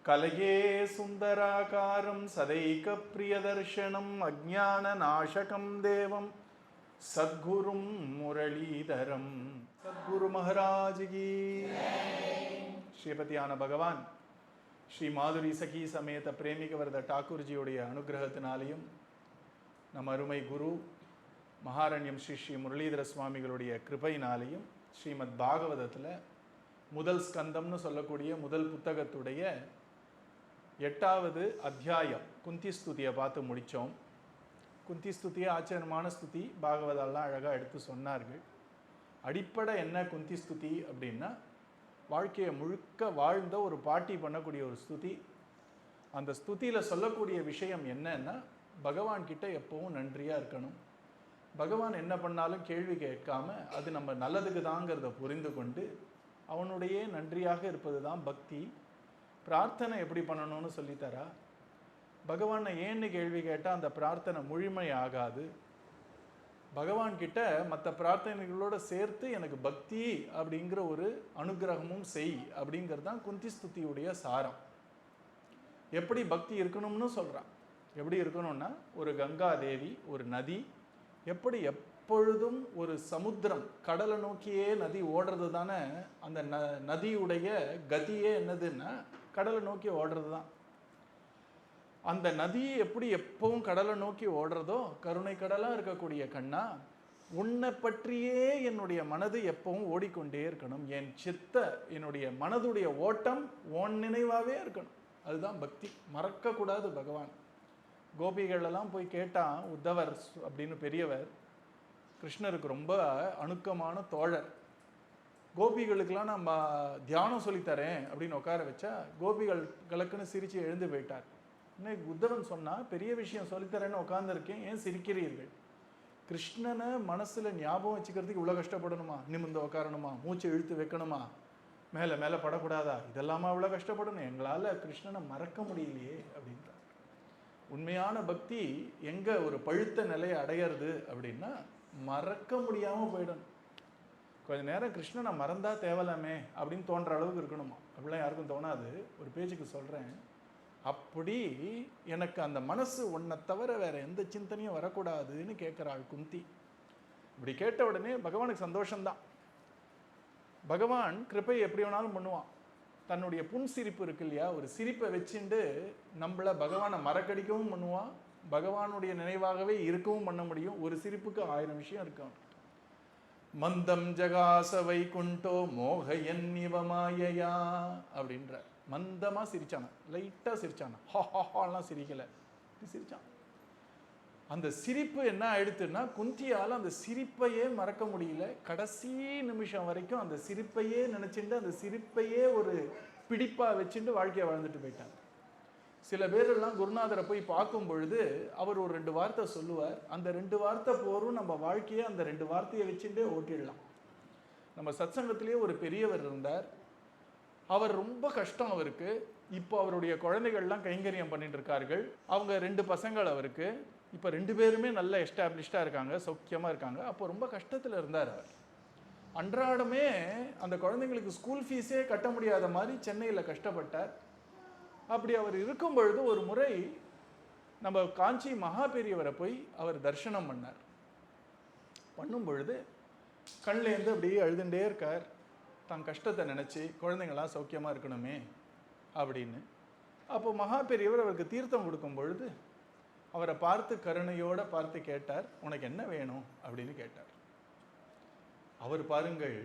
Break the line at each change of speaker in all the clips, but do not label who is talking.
கலையே சுந்தராகாரம் சதைக பிரியதர்ஷனம் அஜான நாசகம் தேவம் சத்குரும் முரளீதரம். சத்குரு மகாராஜ்கி. ஸ்ரீபதியான பகவான் ஸ்ரீ மாதுரி சகி சமேத பிரேமிகவரத டாக்கூர்ஜியுடைய அனுகிரகத்தினாலையும் நம் அருமை குரு மகாரண்யம் ஸ்ரீ ஸ்ரீ முரளீதர சுவாமிகளுடைய கிருபையினாலையும் ஸ்ரீமத் பாகவதத்தில் முதல் ஸ்கந்தம்னு சொல்லக்கூடிய முதல் புத்தகத்துடைய 8வது அத்தியாயம் குந்தி ஸ்துதியை பார்த்து முடித்தோம். குந்தி ஸ்துதியை ஆச்சரியமான ஸ்துதி, பாகவதெல்லாம் அழகாக எடுத்து சொன்னார்கள். அடிப்படை என்ன குந்தி ஸ்துதி அப்படின்னா, வாழ்க்கையை முழுக்க வாழ்ந்த ஒரு பாட்டி பண்ணக்கூடிய ஒரு ஸ்துதி. அந்த ஸ்துதியில் சொல்லக்கூடிய விஷயம் என்னன்னா, பகவான்கிட்ட எப்பவும் நன்றியாக இருக்கணும். பகவான் என்ன பண்ணாலும் கேள்வி கேட்காம அது நம்ம நல்லதுக்கு தாங்கிறத புரிந்து கொண்டு அவனுடைய நன்றியாக இருப்பது தான் பக்தி. பிரார்த்தனை எப்படி பண்ணணும்னு சொல்லித்தரா. பகவானை ஏன்னு கேள்வி கேட்டால் அந்த பிரார்த்தனை முழுமை ஆகாது. பகவான்கிட்ட மற்ற பிரார்த்தனைகளோடு சேர்த்து எனக்கு பக்தி அப்படிங்கிற ஒரு அனுகிரகமும் செய் அப்படிங்கிறது தான் குந்தி ஸ்துதியுடைய சாரம். எப்படி பக்தி இருக்கணும்னு சொல்கிறான். எப்படி இருக்கணும்னா, ஒரு கங்கா தேவி, ஒரு நதி எப்படி எப்பொழுதும் ஒரு சமுத்திரம், கடலை நோக்கியே நதி ஓடுறது தானே அந்த நதியுடைய கதியே என்னதுன்னா கடலை நோக்கி ஓடுறது தான். அந்த நதி எப்படி எப்பவும் கடலை நோக்கி ஓடுறதோ, கருணை கடலாக இருக்கக்கூடிய கண்ணா, உன்னை பற்றியே என்னுடைய மனது எப்பவும் ஓடிக்கொண்டே இருக்கணும். என் சித்த, என்னுடைய மனதுடைய ஓட்டம் உன் நினைவாகவே இருக்கணும். அதுதான் பக்தி. மறக்கக்கூடாது பகவான். கோபிகளெல்லாம் போய் கேட்டான் உத்தவர் அப்படின்னு பெரியவர், கிருஷ்ணருக்கு ரொம்ப அணுக்கமான தோழர். கோபிகளுக்கெல்லாம் நம்ம தியானம் சொல்லித்தரேன் அப்படின்னு உட்கார வச்சா கோபிகள் கலக்குன்னு சிரித்து எழுந்து போயிட்டார். இன்னைக்கு உத்தவன் சொன்னால், பெரிய விஷயம் சொல்லித்தரேன்னு உட்காந்துருக்கேன், ஏன் சிரிக்கிறீர்கள்? கிருஷ்ணனை மனசில் ஞாபகம் வச்சுக்கிறதுக்கு இவ்வளோ கஷ்டப்படணுமா? நிமிர்ந்து உட்காரணுமா? மூச்சை இழுத்து வைக்கணுமா? மேலே மேலே படக்கூடாதா? இதெல்லாமா இவ்வளோ கஷ்டப்படணும்? எங்களால் கிருஷ்ணனை மறக்க முடியலையே அப்படின்றார். உண்மையான பக்தி எங்கே ஒரு பழுத்த நிலையை அடையிறது அப்படின்னா, மறக்க முடியாமல் போயிடணும். கொஞ்ச நேரம் கிருஷ்ணனை மறந்தா தேவலாமே அப்படின்னு தோன்ற அளவுக்கு இருக்கணுமா? அப்படிலாம் யாருக்கும் தோணாது. ஒரு பேச்சுக்கு சொல்கிறேன். அப்படி எனக்கு அந்த மனசு ஒன்றை தவிர வேற எந்த சிந்தனையும் வரக்கூடாதுன்னு கேட்குறாள் குந்தி. இப்படி கேட்ட உடனே பகவானுக்கு சந்தோஷம்தான். பகவான் கிருப்பை எப்படி வேணாலும் பண்ணுவான். தன்னுடைய புன்சிரிப்பு இருக்கு இல்லையா, ஒரு சிரிப்பை வச்சுட்டு நம்மளை பகவானை மறக்கடிக்கவும் பண்ணுவான், பகவானுடைய நினைவாகவே இருக்கவும் பண்ண முடியும். ஒரு சிரிப்புக்கு 1000 விஷயம் இருக்கும். மந்தம் ஜகாச வைகுண்டோ மோகயன் இவமாயையா அப்படின்ற மந்தமாக சிரிச்சானா, லைட்டாக சிரிச்சானா, ஹாலாம் சிரிக்கலை, சிரிச்சான். அந்த சிரிப்பு என்ன ஆயிடுத்துன்னா, குந்தியால் அந்த சிரிப்பையே மறக்க முடியல. கடைசி நிமிஷம் வரைக்கும் அந்த சிரிப்பையே நினச்சிட்டு அந்த சிரிப்பையே ஒரு பிடிப்பாக வச்சுட்டு வாழ்க்கையை வாழ்ந்துட்டு போயிட்டாங்க. சில பேரெல்லாம் குருநாதரை போய் பார்க்கும் பொழுது அவர் ஒரு 2 வார்த்தை சொல்லுவார். அந்த 2 வார்த்தை போரும் நம்ம வாழ்க்கையை அந்த 2 வார்த்தையை வச்சுட்டே ஓட்டிடலாம். நம்ம சத்சங்கத்திலேயே ஒரு பெரியவர் இருந்தார். அவர் ரொம்ப கஷ்டம் அவருக்கு. இப்போ அவருடைய குழந்தைகள்லாம் கைங்கரியம் பண்ணிட்டு இருக்கார்கள். அவங்க 2 பசங்கள் அவருக்கு. இப்போ 2 பேருமே நல்ல எஸ்டாப்ளிஷ்டாக இருக்காங்க, சௌக்கியமாக இருக்காங்க. அப்போ ரொம்ப கஷ்டத்தில் இருந்தார் அவர். அன்றாடமே அந்த குழந்தைங்களுக்கு ஸ்கூல் ஃபீஸே கட்ட முடியாத மாதிரி சென்னையில் கஷ்டப்பட்டார். அப்படி அவர் இருக்கும் பொழுது ஒரு முறை நம்ம காஞ்சி மகா பெரியவரை போய் அவர் தரிசனம் பண்ணார். பண்ணும் பொழுது கண்லேருந்து அப்படியே அழுதுண்டே இருக்கார். தான் கஷ்டத்தை நினச்சி குழந்தைங்களாம் சௌக்கியமாக இருக்கணுமே அப்படின்னு. அப்போ மகா பெரியவர் அவருக்கு தீர்த்தம் கொடுக்கும் பொழுது அவரை பார்த்து கருணையோடு பார்த்து கேட்டார், உனக்கு என்ன வேணும் அப்படின்னு கேட்டார். அவர் பாருங்கள்,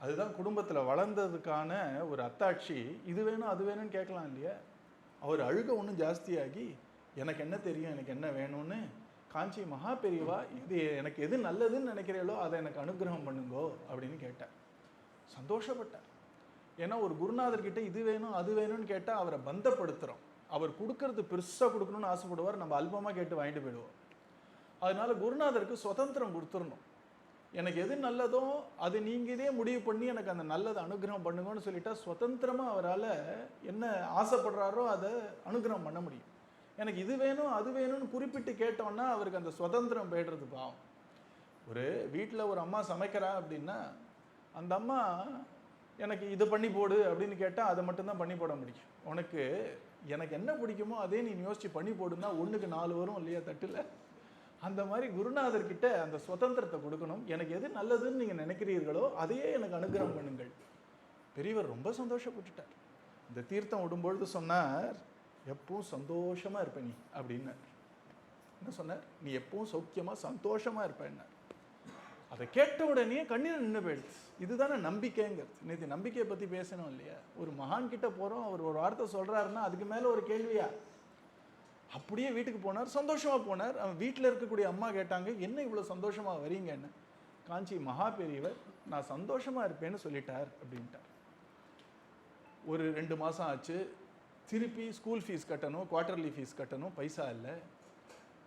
அதுதான் குடும்பத்தில் வளர்ந்ததுக்கான ஒரு அத்தாட்சி. இது வேணும் அது வேணும்னு கேட்கலாம் இல்லையா? அவர் அழுக ஒன்றும் ஜாஸ்தியாகி, எனக்கு என்ன தெரியும், எனக்கு என்ன வேணும்னு காஞ்சி மகா பெரியவா, இது எனக்கு எது நல்லதுன்னு நினைக்கிறீங்களோ அதை எனக்கு அனுகிரகம் பண்ணுங்கோ அப்படின்னு கேட்டார். சந்தோஷப்பட்டார். ஏன்னா ஒரு குருநாதர்கிட்ட இது வேணும் அது வேணும்னு கேட்டால் அவரை பந்தப்படுத்துகிறோம். அவர் கொடுக்கறது பெருசாக கொடுக்கணும்னு ஆசைப்படுவார், நம்ம அல்பமாக கேட்டு வாங்கிட்டு போயிடுவோம். அதனால குருநாதருக்கு சுதந்திரம் கொடுத்துடணும். எனக்கு எது நல்லதோ அது நீங்கள் இதே முடிவு பண்ணி எனக்கு அந்த நல்லதை அனுகிரகம் பண்ணுங்கன்னு சொல்லிட்டா சுதந்திரமாக அவரால் என்ன ஆசைப்படுறாரோ அதை அனுகிரகம் பண்ண முடியும். எனக்கு இது வேணும் அது வேணும்னு குறிப்பிட்டு கேட்டோன்னா அவருக்கு அந்த சுதந்திரம் போய்டுறது பாவம். ஒரு வீட்டில் ஒரு அம்மா சமைக்கிறா அப்படின்னா அந்த அம்மா எனக்கு இது பண்ணி போடு அப்படின்னு கேட்டால் அதை மட்டும்தான் பண்ணி போட முடியும். உனக்கு எனக்கு என்ன பிடிக்குமோ அதே நீ யோசிச்சு பண்ணி போடுன்னா 1க்கு 4 வரும் இல்லையா தட்டில். அந்த மாதிரி குருநாதர்கிட்ட அந்த சுதந்திரத்தை கொடுக்கணும். எனக்கு எது நல்லதுன்னு நீங்கள் நினைக்கிறீர்களோ அதையே எனக்கு அனுகிரகம் பண்ணுங்கள். பெரியவர் ரொம்ப சந்தோஷப்பட்டுட்டார். இந்த தீர்த்தம் விடும்பொழுது சொன்னார், எப்பவும் சந்தோஷமாக இருப்ப நீ அப்படின்னார். என்ன சொன்னார்? நீ எப்பவும் சௌக்கியமாக சந்தோஷமாக இருப்பேன்னார். அதை கேட்ட உடனே கண்ணீர் நின்று போயிடுச்சு. இதுதானே நம்பிக்கைங்கிறது. நேற்று நம்பிக்கையை பற்றி பேசணும் இல்லையா? ஒரு மகான் கிட்ட போகிறோம், அவர் ஒரு வார்த்தை சொல்கிறாருன்னா அதுக்கு மேலே ஒரு கேள்வியா? அப்படியே வீட்டுக்கு போனார், சந்தோஷமாக போனார். அவன் வீட்டில் இருக்கக்கூடிய அம்மா கேட்டாங்க, என்ன இவ்வளோ சந்தோஷமாக வரீங்கன்னு. காஞ்சி மகா பெரியவர் நான் சந்தோஷமாக இருப்பேன்னு சொல்லிட்டார் அப்படின்ட்டார். ஒரு 2 மாதம் ஆச்சு. திருப்பி ஸ்கூல் ஃபீஸ் கட்டணும், குவார்ட்டர்லி ஃபீஸ் கட்டணும், பைசா இல்லை.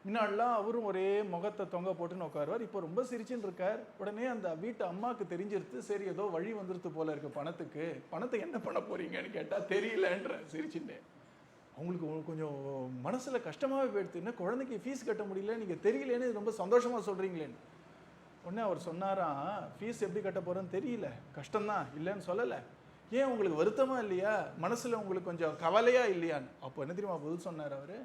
முன்னாடிலாம் அவரும் ஒரே முகத்தை தொங்க போட்டுன்னு உட்காருவார். இப்போ ரொம்ப சிரிச்சுன்னு இருக்கார். உடனே அந்த வீட்டு அம்மாவுக்கு தெரிஞ்சிருத்து, சரி ஏதோ வழி வந்துருத்து போல இருக்கு பணத்துக்கு. பணத்தை என்ன பண்ண போறீங்கன்னு கேட்டால் தெரியலன்ற சிரிச்சுட்டே. அவங்களுக்கு கொஞ்சம் மனசில் கஷ்டமாகவே போயிடுது. என்ன குழந்தைக்கு ஃபீஸ் கட்ட முடியல, நீங்கள் தெரியலேன்னு ரொம்ப சந்தோஷமாக சொல்கிறீங்களேன்னு. உடனே அவர் சொன்னாராம், ஃபீஸ் எப்படி கட்ட போகிறேன்னு தெரியல, கஷ்டம்தான், இல்லைன்னு சொல்லலை. ஏன் உங்களுக்கு வருத்தமாக இல்லையா, மனசில் உங்களுக்கு கொஞ்சம் கவலையாக இல்லையான்னு. அப்போ என்ன தெரியுமா பதில் சொன்னார் அவர்?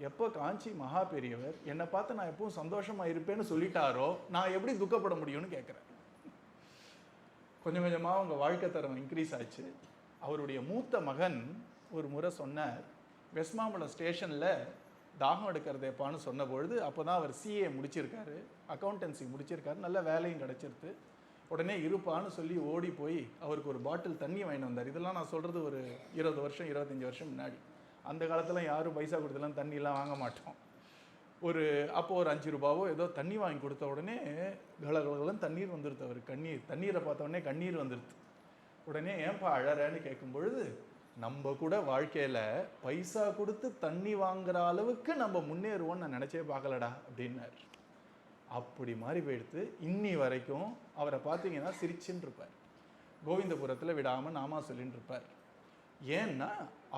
எப்போ காஞ்சி மகா பெரியவர் என்னை பார்த்து நான் எப்பவும் சந்தோஷமாக இருப்பேன்னு சொல்லிட்டாரோ நான் எப்படி துக்கப்பட முடியும்னு கேட்குறேன். கொஞ்சம் கொஞ்சமாக அவங்க வாழ்க்கை தரம் இன்க்ரீஸ் ஆச்சு. அவருடைய மூத்த மகன் ஒரு முறை சொன்னார், வெஸ்மாம்பலம் ஸ்டேஷனில் தாகம் எடுக்கிறதேப்பான்னு சொன்னபொழுது, அப்போ தான் அவர் சிஏ முடிச்சிருக்காரு, அக்கௌண்டன்சி முடிச்சிருக்காரு, நல்ல வேலையும் கிடச்சிருது. உடனே இருப்பான்னு சொல்லி ஓடி போய் அவருக்கு ஒரு பாட்டில் தண்ணி வாங்கிட்டு வந்தார். இதெல்லாம் நான் சொல்கிறது ஒரு 20 வருஷம் 25 வருஷம் முன்னாடி. அந்த காலத்தில் யாரும் பைசா கொடுத்தலாம் தண்ணிலாம் வாங்க மாட்டோம். அப்போது ஒரு 5 ரூபாவோ ஏதோ தண்ணி வாங்கி கொடுத்த உடனே கலகலன்னு தண்ணீர் வந்துடுது. அவர் தண்ணீரை பார்த்த உடனே கண்ணீர் வந்துடுது. உடனே ஏன்பா அழறேன்னு கேட்கும் பொழுது, நம்ம கூட வாழ்க்கையில் பைசா கொடுத்து தண்ணி வாங்குற அளவுக்கு நம்ம முன்னேறுவோன்னு நான் நினச்சே பார்க்கலடா அப்படின்னார். அப்படி மாறி போயிடுத்து. இன்னி வரைக்கும் அவரை பார்த்தீங்கன்னா சிரிச்சுன்னு இருப்பார். கோவிந்தபுரத்தில் விடாமல் நாமா சொல்லின்னு இருப்பார். ஏன்னா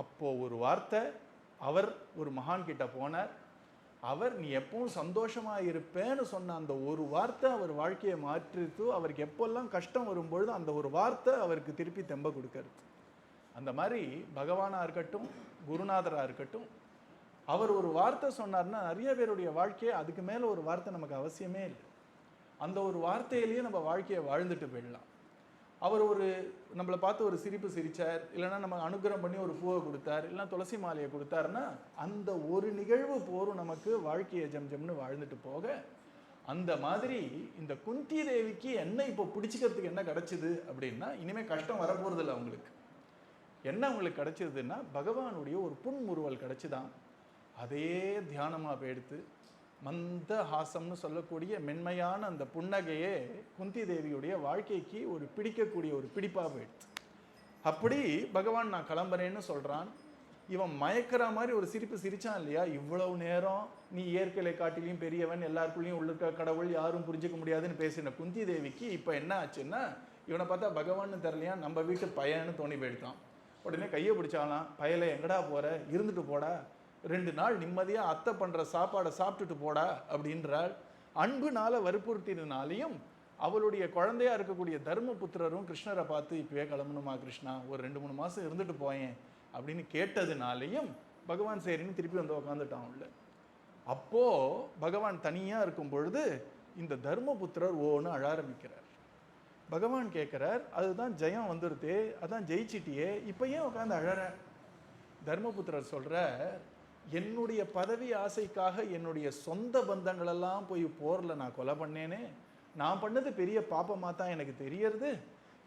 அப்போது ஒரு வார்த்தை, அவர் ஒரு மகான்கிட்ட போனார். அவர் நீ எப்பவும் சந்தோஷமாக இருப்பேன்னு சொன்ன அந்த ஒரு வார்த்தை அவர் வாழ்க்கையை மாற்றித்து. அவருக்கு எப்போல்லாம் கஷ்டம் வரும்பொழுது அந்த ஒரு வார்த்தை அவருக்கு திருப்பி தெம்ப கொடுக்கறது. அந்த மாதிரி பகவானாக இருக்கட்டும், குருநாதராக இருக்கட்டும், அவர் ஒரு வார்த்தை சொன்னார்னா நிறைய பேருடைய வாழ்க்கையை அதுக்கு மேலே ஒரு வார்த்தை நமக்கு அவசியமே இல்லை. அந்த ஒரு வார்த்தையிலேயே நம்ம வாழ்க்கையை வாழ்ந்துட்டு போயிடலாம். அவர் நம்மளை பார்த்து ஒரு சிரிப்பு சிரித்தார், இல்லைன்னா நம்ம அனுகிரகம் பண்ணி ஒரு பூவை கொடுத்தார், இல்லைன்னா துளசி மாலையை கொடுத்தாருன்னா அந்த ஒரு நிகழ்வு போரும் நமக்கு வாழ்க்கையை ஜம்னு வாழ்ந்துட்டு போக. அந்த மாதிரி இந்த குந்தி தேவிக்கு என்ன இப்போ பிடிச்சிக்கிறதுக்கு என்ன கிடச்சிது அப்படின்னா, இனிமேல் கஷ்டம் வரப்போகிறதில்ல அவங்களுக்கு. என்ன அவங்களுக்கு கிடச்சிதுன்னா பகவானுடைய ஒரு புன்முறுவல் கிடச்சிதான். அதே தியானமாக போயிடுத்து. மந்த ஹாசம்னு சொல்லக்கூடிய மென்மையான அந்த புன்னகையே குந்தி தேவியுடைய வாழ்க்கைக்கு ஒரு பிடிக்கக்கூடிய ஒரு பிடிப்பாக போயிடுது. அப்படி பகவான் நான் கிளம்புறேன்னு சொல்கிறான். இவன் மயக்கிற மாதிரி ஒரு சிரிப்பு சிரிச்சான் இல்லையா? இவ்வளவு நேரம் நீ இயற்கையை காட்டிலையும் பெரியவன், எல்லாருக்குள்ளேயும் உள்ள கடவுள், யாரும் புரிஞ்சிக்க முடியாதுன்னு பேசின குந்தி தேவிக்கு இப்போ என்ன ஆச்சுன்னா, இவனை பார்த்தா பகவான்னு தெரியலையா, நம்ம வீட்டு பையன்னு தோணி போயிடுத்தான். உடனே கையை பிடிச்சாலாம், பயலை எங்கடா போகிற, இருந்துட்டு போடா, 2 நாள் நிம்மதியாக அத்தை பண்ணுற சாப்பாடை சாப்பிட்டுட்டு போடா அப்படின்றாள். அன்புனால வற்புறுத்தினாலையும் அவளுடைய குழந்தையாக இருக்கக்கூடிய தர்மபுத்திரரும் கிருஷ்ணரை பார்த்து இப்போவே கிளம்பணுமா கிருஷ்ணா, ஒரு 2-3 மாதம் இருந்துட்டு போயேன் அப்படின்னு கேட்டதுனாலையும் பகவான் சரின்னு திருப்பி வந்து உக்காந்துட்டான் உள்ள. அப்போது பகவான் தனியாக இருக்கும் பொழுது இந்த தர்மபுத்திரர் ஓன்னு அழ ஆரம்பிக்கிறார். பகவான் கேட்குறார், அதுதான் ஜெயம் வந்துடுதே, அதான் ஜெயிச்சிட்டியே, இப்போ ஏன் உட்காந்து அழற? தர்மபுத்திரர் சொல்கிற, என்னுடைய பதவி ஆசைக்காக என்னுடைய சொந்த பந்தங்களெல்லாம் போய் போரில் நான் கொலை பண்ணேனே, நான் பண்ணது பெரிய பாப்பமாக தான் எனக்கு தெரியறது.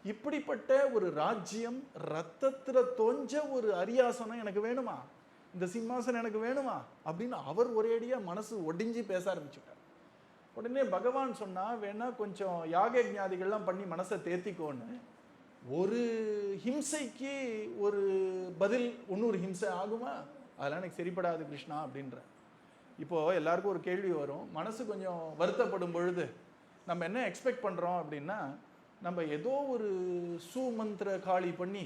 இப்படிப்பட்ட ஒரு ராஜ்யம், ரத்தத்தில் தோஞ்ச ஒரு அரியாசனம் எனக்கு வேணுமா, இந்த சிம்மாசனம் எனக்கு வேணுமா அப்படின்னு அவர் ஒரேடியாக மனசு ஒடிஞ்சு பேச ஆரம்பிச்சுட்டார். உடனே பகவான் சொன்னால், வேணா கொஞ்சம் யாக ஞாதிகள்லாம் பண்ணி மனசை தேர்த்திக்கோன்னு, ஒரு ஹிம்சைக்கு ஒரு பதில் இன்னொரு ஹிம்சை ஆகுமா, அதெல்லாம் எனக்கு சரிப்படாது கிருஷ்ணா அப்படின்ற. இப்போது எல்லாருக்கும் ஒரு கேள்வி வரும், மனசு கொஞ்சம் வருத்தப்படும் பொழுது நம்ம என்ன எக்ஸ்பெக்ட் பண்ணுறோம் அப்படின்னா, நம்ம ஏதோ ஒரு சூமந்திர காளி பண்ணி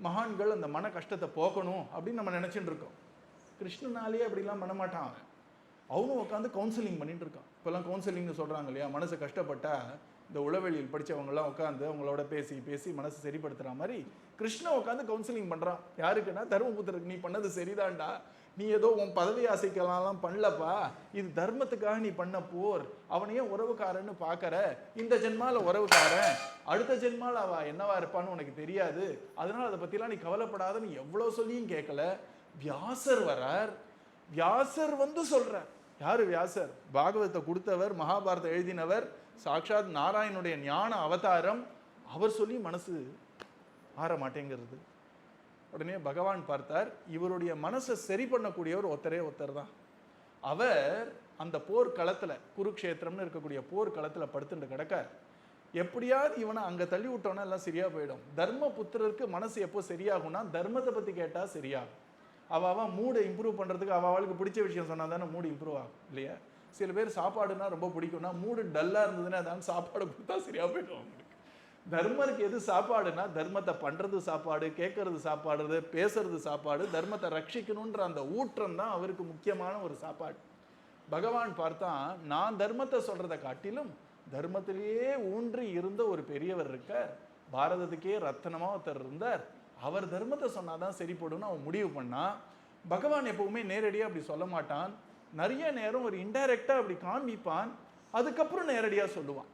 மகான்கள் அந்த மன கஷ்டத்தை போக்கணும் அப்படின்னு நம்ம நினச்சிட்டு இருக்கோம். கிருஷ்ணனாலே அப்படிலாம் பண்ண மாட்டான். அவனும் உட்காந்து கவுன்சிலிங் பண்ணிட்டு இருக்கான். இப்போல்லாம் கவுன்சிலிங்னு சொல்கிறாங்க இல்லையா, மனசு கஷ்டப்பட்டா இந்த உளவெளியில் படித்தவங்களாம் உட்காந்து அவங்களோட பேசி பேசி மனசு சரிப்படுத்துகிற மாதிரி கிருஷ்ணன் உட்காந்து கவுன்சிலிங் பண்ணுறான். யாருக்குன்னா தர்மபுத்திரருக்கு, நீ பண்ணது சரிதான்டா, நீ ஏதோ உன் பதவி ஆசைக்கெல்லாம் பண்ணலப்பா, இது தர்மத்துக்காக நீ பண்ண போர், அவனையே உறவுக்காரன்னு பார்க்கற, இந்த ஜென்மால உறவுக்காரன், அடுத்த ஜென்மால அவ என்னவா இருப்பான்னு உனக்கு தெரியாது, அதனால அதை பற்றிலாம் நீ கவலைப்படாதன்னு எவ்வளோ சொல்லியும் கேட்கல. வியாசர் வரார், வியாசர் வந்து சொல்றார். யாரு வியாசர்? பாகவதத்தை கொடுத்தவர், மகாபாரதம் எழுதினவர், சாட்சாத் நாராயணுடைய ஞான அவதாரம். அவர் சொல்லி மனசு ஆற மாட்டேங்கிறது. உடனே பகவான் பார்த்தார், இவருடைய மனசை சரி பண்ணக்கூடியவர் ஒருத்தர் தான். அவர் அந்த போர்க்களத்தில், குருக்ஷேத்திரம்னு இருக்கக்கூடிய போர்க்களத்தில் படுத்துட்டு கிடக்கார். எப்படியாவது இவனை அங்கே தள்ளி விட்டோன்னா எல்லாம் சரியா போயிடும். தர்மபுத்திரருக்கு மனசு எப்போ சரியாகும்னா தர்மத்தை பற்றி கேட்டால் சரியாகும். அவள் மூடை இம்ப்ரூவ் பண்ணுறதுக்கு அவளுக்கு பிடிச்ச விஷயம் சொன்னால் தானே மூடு இம்ப்ரூவ் ஆகும் இல்லையா? சில பேர் சாப்பாடுனா ரொம்ப பிடிக்கும்னா மூடு டல்லாக இருந்ததுன்னா அதான் சாப்பாடு கொடுத்தா சரியாக போயிடும் அவங்களுக்கு. தர்மருக்கு எது சாப்பாடுனா தர்மத்தை பண்ணுறது சாப்பாடு, கேட்கறது சாப்பாடு, பேசுறது சாப்பாடு, தர்மத்தை ரட்சிக்கணுன்ற அந்த ஊற்றம் தான் அவருக்கு முக்கியமான ஒரு சாப்பாடு. பகவான் பார்த்தா, நான் தர்மத்தை சொல்றதை காட்டிலும் தர்மத்திலேயே ஊன்றி இருந்த ஒரு பெரியவர் இருக்கார், பாரதத்துக்கே ரத்தனமா ஒருத்தர் இருந்தார், அவர் தர்மத்தை சொன்னாதான் சரிப்படும்னு அவன் முடிவு பண்ணா. பகவான் எப்பவுமே நேரடியாக அப்படி சொல்ல மாட்டான், நிறைய நேரம் ஒரு இன்டைரக்டா அப்படி காண்பிப்பான், அதுக்கப்புறம் நேரடியாக சொல்லுவான்.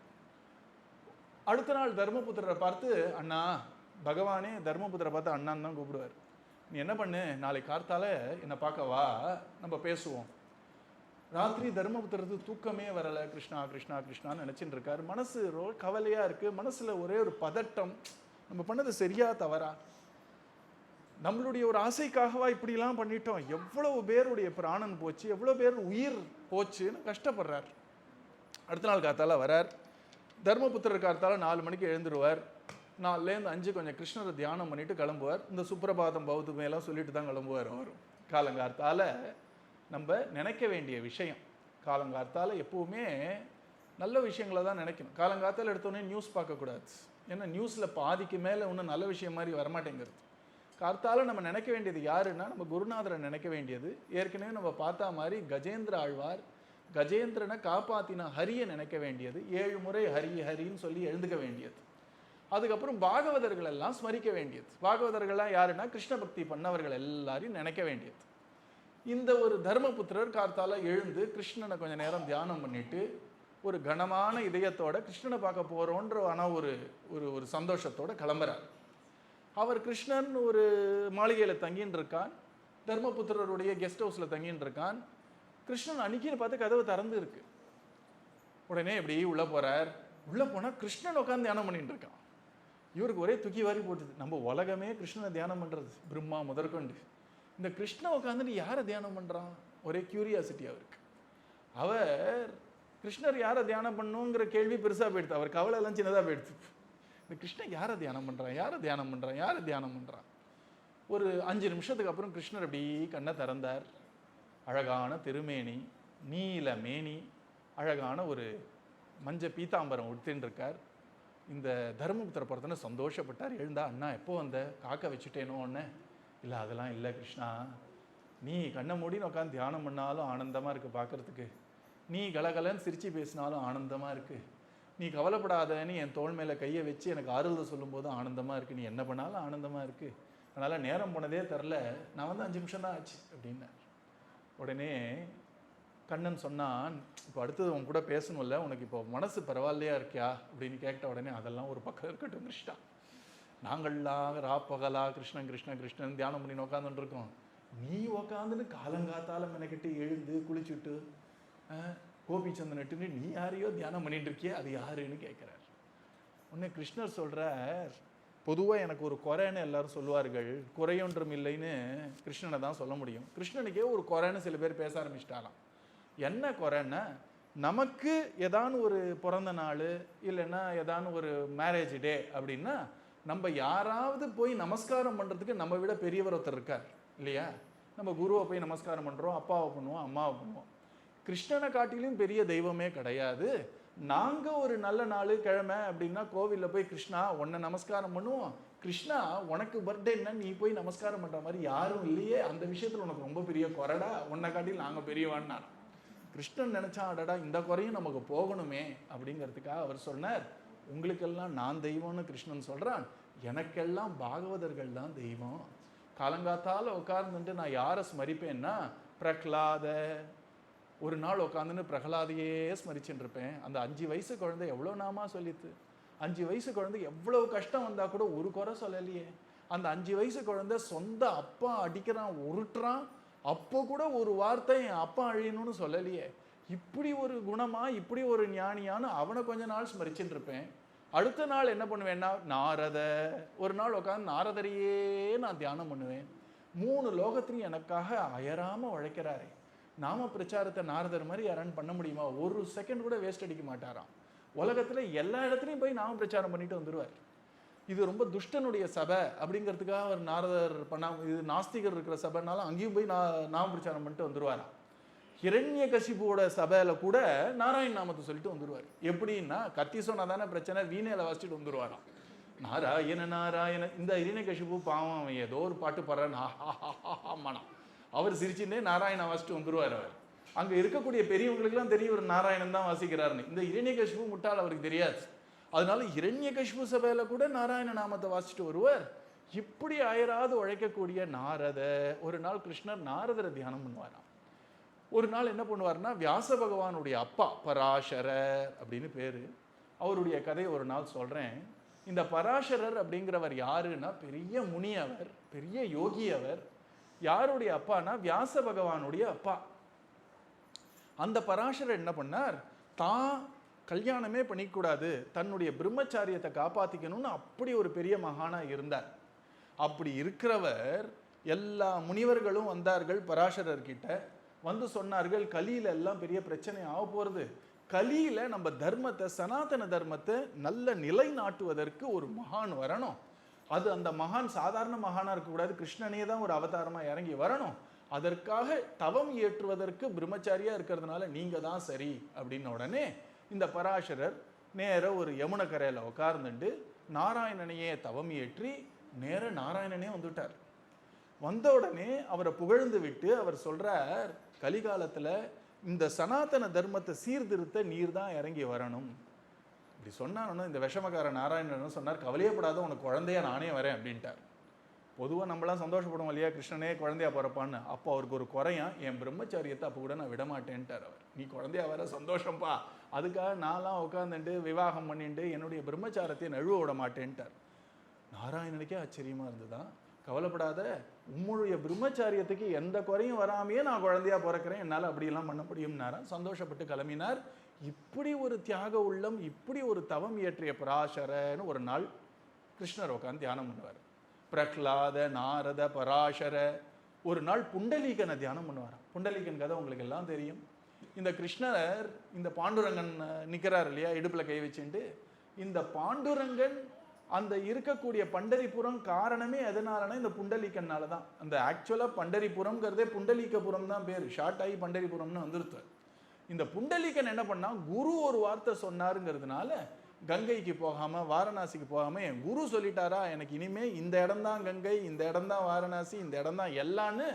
அடுத்த நாள் தர்மபுத்திரரை பார்த்து, அண்ணா, பகவானே தர்மபுத்திரை பார்த்து அண்ணான்னு தான் கூப்பிடுவார். நீ என்ன பண்ணு, நாளை கார்த்தால என்னை பார்க்க வா, நம்ம பேசுவோம். ராத்திரி தர்மபுத்திரத்துக்கு தூக்கமே வரலை, கிருஷ்ணா கிருஷ்ணா கிருஷ்ணான்னு நினச்சிட்டு இருக்காரு. மனசு கவலையாக இருக்குது, மனசில் ஒரே ஒரு பதட்டம், நம்ம பண்ணது சரியா தவறா, நம்மளுடைய ஒரு ஆசைக்காகவா இப்படிலாம் பண்ணிட்டோம், எவ்வளவு பேருடைய பிராணன் போச்சு, எவ்வளோ பேர் உயிர் போச்சுன்னு கஷ்டப்படுறார். அடுத்த நாள் காத்தால வரார். தர்மபுத்திரர் காத்தால 4 மணிக்கு எழுந்துருவார். 4லேருந்து 5 கொஞ்சம் கிருஷ்ணரை தியானம் பண்ணிட்டு கிளம்புவார். இந்த சுப்பிரபாதம் பௌத்தமையெல்லாம் சொல்லிட்டு தான் கிளம்புவார் அவர். காலங்கார்த்தால நம்ம நினைக்க வேண்டிய விஷயம், காலங்கார்த்தால எப்பவுமே நல்ல விஷயங்களை தான் நினைக்கணும். காலங்காத்தால எடுத்தோடனே நியூஸ் பார்க்கக்கூடாது, ஏன்னா நியூஸில் பாதிக்கு மேலே ஒன்றும் நல்ல விஷயம் மாதிரி வரமாட்டேங்கிறது. கார்த்தால நம்ம நினைக்க வேண்டியது யாருன்னா, நம்ம குருநாதரை நினைக்க வேண்டியது. ஏற்கனவே நம்ம பார்த்தா மாதிரி கஜேந்திர ஆழ்வார் கஜேந்திரனை காப்பாத்தின ஹரியை நினைக்க வேண்டியது, 7 முறை ஹரி ஹரின்னு சொல்லி எழுந்துக்க வேண்டியது. அதுக்கப்புறம் பாகவதர்கள் எல்லாம் ஸ்மரிக்க வேண்டியது. பாகவதர்கள்லாம் யாருன்னா கிருஷ்ண பக்தி பண்ணவர்கள் எல்லாரையும் நினைக்க வேண்டியது. இந்த ஒரு தர்மபுத்திரர் கார்த்தால எழுந்து கிருஷ்ணனை கொஞ்ச நேரம் தியானம் பண்ணிட்டு ஒரு கனமான இதயத்தோட கிருஷ்ணனை பார்க்க போறோன்ற ஒரு ஒரு சந்தோஷத்தோட கிளம்புறார். அவர் கிருஷ்ணன் ஒரு மாளிகையில் தங்கின்னு இருக்கான், தர்மபுத்திரருடைய கெஸ்ட் ஹவுஸில் தங்கின்னு இருக்கான். கிருஷ்ணன் அன்னைக்குன்னு பார்த்து கதவு திறந்து இருக்கு. உடனே இப்படி உள்ள போறார். உள்ள போனால் கிருஷ்ணன் உட்காந்து தியானம் பண்ணிட்டு இருக்கான். இவருக்கு ஒரே தூக்கி வாரி போட்டுது, நம்ம உலகமே கிருஷ்ணனை தியானம் பண்றது, பிரம்மா முதற்கொண்டு. இந்த கிருஷ்ணன் உட்காந்துட்டு யாரை தியானம் பண்றான், ஒரே கியூரியாசிட்டி அவருக்கு. அவர் கிருஷ்ணர் யாரை தியானம் பண்ணுங்கிற கேள்வி பெருசா போயிடுது, அவர் கவலை எல்லாம் சின்னதாக போயிடுது. இந்த கிருஷ்ணன் யாரை தியானம் பண்றான், யாரை தியானம் பண்றான், யாரை தியானம் பண்றான். ஒரு 5 நிமிஷத்துக்கு அப்புறம் கிருஷ்ணர் அப்படி கண்ணை திறந்தார். அழகான திருமேனி, நீல மேனி, அழகான ஒரு மஞ்ச பீதாம்பரம் உடுத்தின்னு இருக்கார். இந்த தர்மபுத்திர பொறுத்தன சந்தோஷப்பட்டார். எழுந்தா, அண்ணா எப்போ வந்த, காக்க வச்சுட்டேனோ ஒன்று? இல்லை, அதெல்லாம் இல்லை கிருஷ்ணா, நீ கண்ணை மூடின்னு உட்காந்து தியானம் பண்ணாலும் ஆனந்தமாக இருக்குது பார்க்குறதுக்கு, நீ கலகலன்னு சிரித்து பேசினாலும் ஆனந்தமாக இருக்குது, நீ கவலைப்படாதன்னு என் தோள் மேலே கையை வச்சு எனக்கு ஆறுதல் சொல்லும்போது ஆனந்தமாக இருக்குது, நீ என்ன பண்ணாலும் ஆனந்தமாக இருக்குது, அதனால் நேரம் போனதே தெரில, நான் வந்து 5 நிமிஷம் தான் ஆச்சு அப்படின்னார். உடனே கண்ணன் சொன்னான், இப்போ அடுத்தது உன் கூட பேசணும்ல, உனக்கு இப்போ மனசு பரவாயில்லையா இருக்கியா அப்படின்னு கேட்ட உடனே, அதெல்லாம் ஒரு பக்கம் இருக்கட்டும் கிருஷ்ணா, நாங்கள்லாம் ராப்பகலா கிருஷ்ணன் கிருஷ்ணன் கிருஷ்ணன் தியானம் பண்ணி உட்காந்துட்டு நீ உக்காந்துன்னு காலங்காத்தால மெனக்கிட்டு எழுந்து குளிச்சுட்டு கோபிச்சந்திரன்ட்டு நீ யாரையோ தியானம் பண்ணிட்டு இருக்கிய, அது யாருன்னு கேட்குறார். உடனே கிருஷ்ணர் சொல்கிறார், பொதுவாக எனக்கு ஒரு குறைன்னு எல்லாரும் சொல்லுவார்கள், குறையொன்றும் இல்லைன்னு கிருஷ்ணனை தான் சொல்ல முடியும். கிருஷ்ணனுக்கே ஒரு குறைன்னு சில பேர் பேச ஆரம்பிச்சிட்டாராம். என்ன குறைன்னா, நமக்கு ஏதானு ஒரு பிறந்த நாள் இல்லைன்னா ஏதானு ஒரு மேரேஜ் டே அப்படின்னா நம்ம யாராவது போய் நமஸ்காரம் பண்ணுறதுக்கு நம்ம விட பெரியவர் ஒருத்தர் இருக்கார் இல்லையா? நம்ம குருவை போய் நமஸ்காரம் பண்ணுறோம், அப்பாவை பண்ணுவோம், அம்மாவை பண்ணுவோம். கிருஷ்ணனை காட்டிலும் பெரிய தெய்வமே கிடையாது. நாங்கள் ஒரு நல்ல நாள் கிழமை அப்படின்னா கோவிலில் போய் கிருஷ்ணா உன்னை நமஸ்காரம் பண்ணுவோம், கிருஷ்ணா உனக்கு பர்த்டேன்னா நீ போய் நமஸ்காரம் பண்ணுற மாதிரி யாரும் இல்லையே, அந்த விஷயத்தில் உனக்கு ரொம்ப பெரிய குறைடா, உன்னை காட்டிலும் நாங்கள் பெரியவான்னார். கிருஷ்ணன் நினச்சா, அடடா இந்த குறையும் நமக்கு போகணுமே அப்படிங்கிறதுக்காக அவர் சொன்னார், உங்களுக்கெல்லாம் நான் தெய்வம்னு கிருஷ்ணன் சொல்கிறான், எனக்கெல்லாம் பாகவதர்கள் தான் தெய்வம். காலங்காத்தால் உட்கார்ந்துட்டு நான் யாரை ஸ்மரிப்பேன்னா பிரகலாத. ஒரு நாள் உட்காந்துன்னு பிரகலாதையே ஸ்மரிச்சுட்டு இருப்பேன். அந்த 5 வயசு குழந்தை எவ்வளோ நாமா சொல்லித்து. 5 வயசு குழந்தை எவ்வளோ கஷ்டம் வந்தால் கூட ஒரு குறை சொல்லலையே. அந்த 5 வயசு குழந்தை சொந்த அப்பா அடிக்கிறான், உருட்டுறான், அப்போ கூட ஒரு வார்த்தை என் அப்பா அழியணும்னு சொல்லலையே. இப்படி ஒரு குணமா, இப்படி ஒரு ஞானியான்னு அவனை கொஞ்ச நாள் ஸ்மரிச்சுட்டு இருப்பேன். அடுத்த நாள் என்ன பண்ணுவேன்னா நாரத. ஒரு நாள் உட்காந்து நாரதரையே நான் தியானம் பண்ணுவேன். 3 லோகத்திலையும் எனக்காக அயராமல் உழைக்கிறாரே. நாம பிரச்சாரத்தை நாரதர் மாதிரி யாரான்னு பண்ண முடியுமா? ஒரு செகண்ட் கூட வேஸ்ட் அடிக்க மாட்டாராம். உலகத்தில் எல்லா இடத்துலையும் போய் நாம பிரச்சாரம் பண்ணிட்டு வந்துடுவார். இது ரொம்ப துஷ்டனுடைய சபை அப்படிங்கிறதுக்காக அவர் நாரதர் இது நாஸ்திகர் இருக்கிற சபைனாலும் அங்கேயும் போய் நாம பிரச்சாரம் பண்ணிட்டு வந்துடுவாராம். ஹிரண்யகசிபுவோட சபையில கூட நாராயண நாமத்தை சொல்லிட்டு வந்துடுவார். எப்படின்னா கத்தி சொன்னா தானே பிரச்சனை, வீணையில வாசிச்சுட்டு வந்துடுவாராம். நாராயண நாராயண. இந்த ஹிரண்யகசிபு பாவம், அவன் ஏதோ ஒரு பாட்டு பாடுறான், அவர் சிரிச்சுட்டே நாராயண வாசிட்டு வந்துடுவார். அவர் அங்கே இருக்கக்கூடிய பெரியவங்களுக்குலாம் தெரியும் ஒரு நாராயணன் தான் வாசிக்கிறாருன்னு. இந்த ஹிரண்யகசிபு முட்டாள், அவருக்கு தெரியாது. அதனால ஹிரண்யகசிபு சபையில கூட நாராயண நாமத்தை வாசிச்சுட்டு வருவார். இப்படி அயராது உழைக்கக்கூடிய நாரத. ஒரு நாள் கிருஷ்ணர் நாரதரை தியானம் பண்ணுவாராம். ஒரு நாள் என்ன பண்ணுவார்னா வியாச பகவானுடைய அப்பா பராசரர் அப்படின்னு பேரு. அவருடைய கதையை ஒரு நாள் சொல்றேன். இந்த பராசரர் அப்படிங்கிறவர் யாருன்னா பெரிய முனி, அவர் பெரிய யோகி. அவர் யாருடைய அப்பானா வியாச பகவானுடைய அப்பா. அந்த பராசரர் என்ன பண்ணார், தான் கல்யாணமே பண்ணிக்கூடாது, தன்னுடைய பிரம்மச்சாரியத்தை காப்பாத்திக்கணும்னு அப்படி ஒரு பெரிய மகானா இருந்தார். அப்படி இருக்கிறவர் எல்லா முனிவர்களும் வந்தார்கள் பராசரர்கிட்ட. வந்து சொன்னார்கள், கலியில எல்லாம் பெரிய பிரச்சனை ஆக போறது, கலியில நம்ம தர்மத்தை, சனாதன தர்மத்தை நல்ல நிலை நாட்டுவதற்கு ஒரு மகான் வரணும். அது அந்த மகான் சாதாரண மகானா இருக்கக்கூடாது, கிருஷ்ணனே தான் ஒரு அவதாரமா இறங்கி வரணும். அதற்காக தவம் இயற்றுவதற்கு பிரம்மச்சாரியா இருக்கிறதுனால நீங்க தான் சரி அப்படின்ன உடனே இந்த பராசரர் நேர ஒரு யமுன கரையில உட்கார்ந்துட்டு நாராயணனையே தவம் இயற்றி நேர நாராயணனே வந்துட்டார். வந்த உடனே அவரை புகழ்ந்து விட்டு அவர் சொல்றார், கலிகாலத்துல இந்த சனாதன தர்மத்தை சீர்திருத்த நீர் தான் இறங்கி வரணும். இப்படி சொன்னான்னு இந்த விஷமக்கார நாராயணன் சொன்னார், கவலையப்படாத, உனக்கு குழந்தையா நானே வரேன் அப்படின்ட்டார். பொதுவாக நம்மளாம் சந்தோஷப்படுவோம் இல்லையா, கிருஷ்ணனே குழந்தையா பிறப்பான்னு. அப்போ அவருக்கு ஒரு குறையா, என் பிரம்மச்சாரியத்தை அப்போ கூட நான் விடமாட்டேன்ட்டார் அவர். நீ குழந்தையா வர சந்தோஷம்ப்பா, அதுக்காக நான்லாம் உட்காந்துட்டு விவாகம் பண்ணிட்டு என்னுடைய பிரம்மச்சாரத்தை நழுவ விட மாட்டேன்ட்டார். நாராயணனுக்கே ஆச்சரியமா இருந்துதான். கவலைப்படாத, உம்முடைய பிரம்மச்சாரியத்துக்கு எந்த குறையும் வராமையே நான் குழந்தையா பிறக்கிறேன், என்னால் அப்படியெல்லாம் பண்ண முடியும்னாரா. சந்தோஷப்பட்டு கிளம்பினார். இப்படி ஒரு தியாக உள்ளம், இப்படி ஒரு தவம் இயற்றிய பராசரன்னு ஒரு நாள் கிருஷ்ணர் உட்காந்து தியானம் பண்ணுவார். பிரகலாத, நாரத, பராசர. ஒரு நாள் புண்டலீகனை தியானம் பண்ணுவாராம். புண்டலீகன் கதை உங்களுக்கு எல்லாம் தெரியும். இந்த கிருஷ்ணர் இந்த பாண்டுரங்கன் நிற்கிறார் இல்லையா, இடுப்புல கை வச்சுட்டு. இந்த பாண்டுரங்கன் அந்த இருக்கக்கூடிய பண்டரிபுரம் காரணமே எதனாலனா இந்த புண்டலீகனால தான். அந்த ஆக்சுவலாக பண்டரிபுரம்ங்கிறதே புண்டலீகபுரம் தான் பேர், ஷார்ட் ஆகி பண்டரிபுரம்னு வந்துருத்தார். இந்த புண்டலீகன் என்ன பண்ணா, குரு ஒரு வார்த்தை சொன்னாருங்கிறதுனால கங்கைக்கு போகாம வாரணாசிக்கு போகாம, என் குரு சொல்லிட்டாரா எனக்கு இனிமே இந்த இடம் தான் கங்கை, இந்த இடம் தான் வாரணாசி, இந்த இடம் தான் எல்லான்னு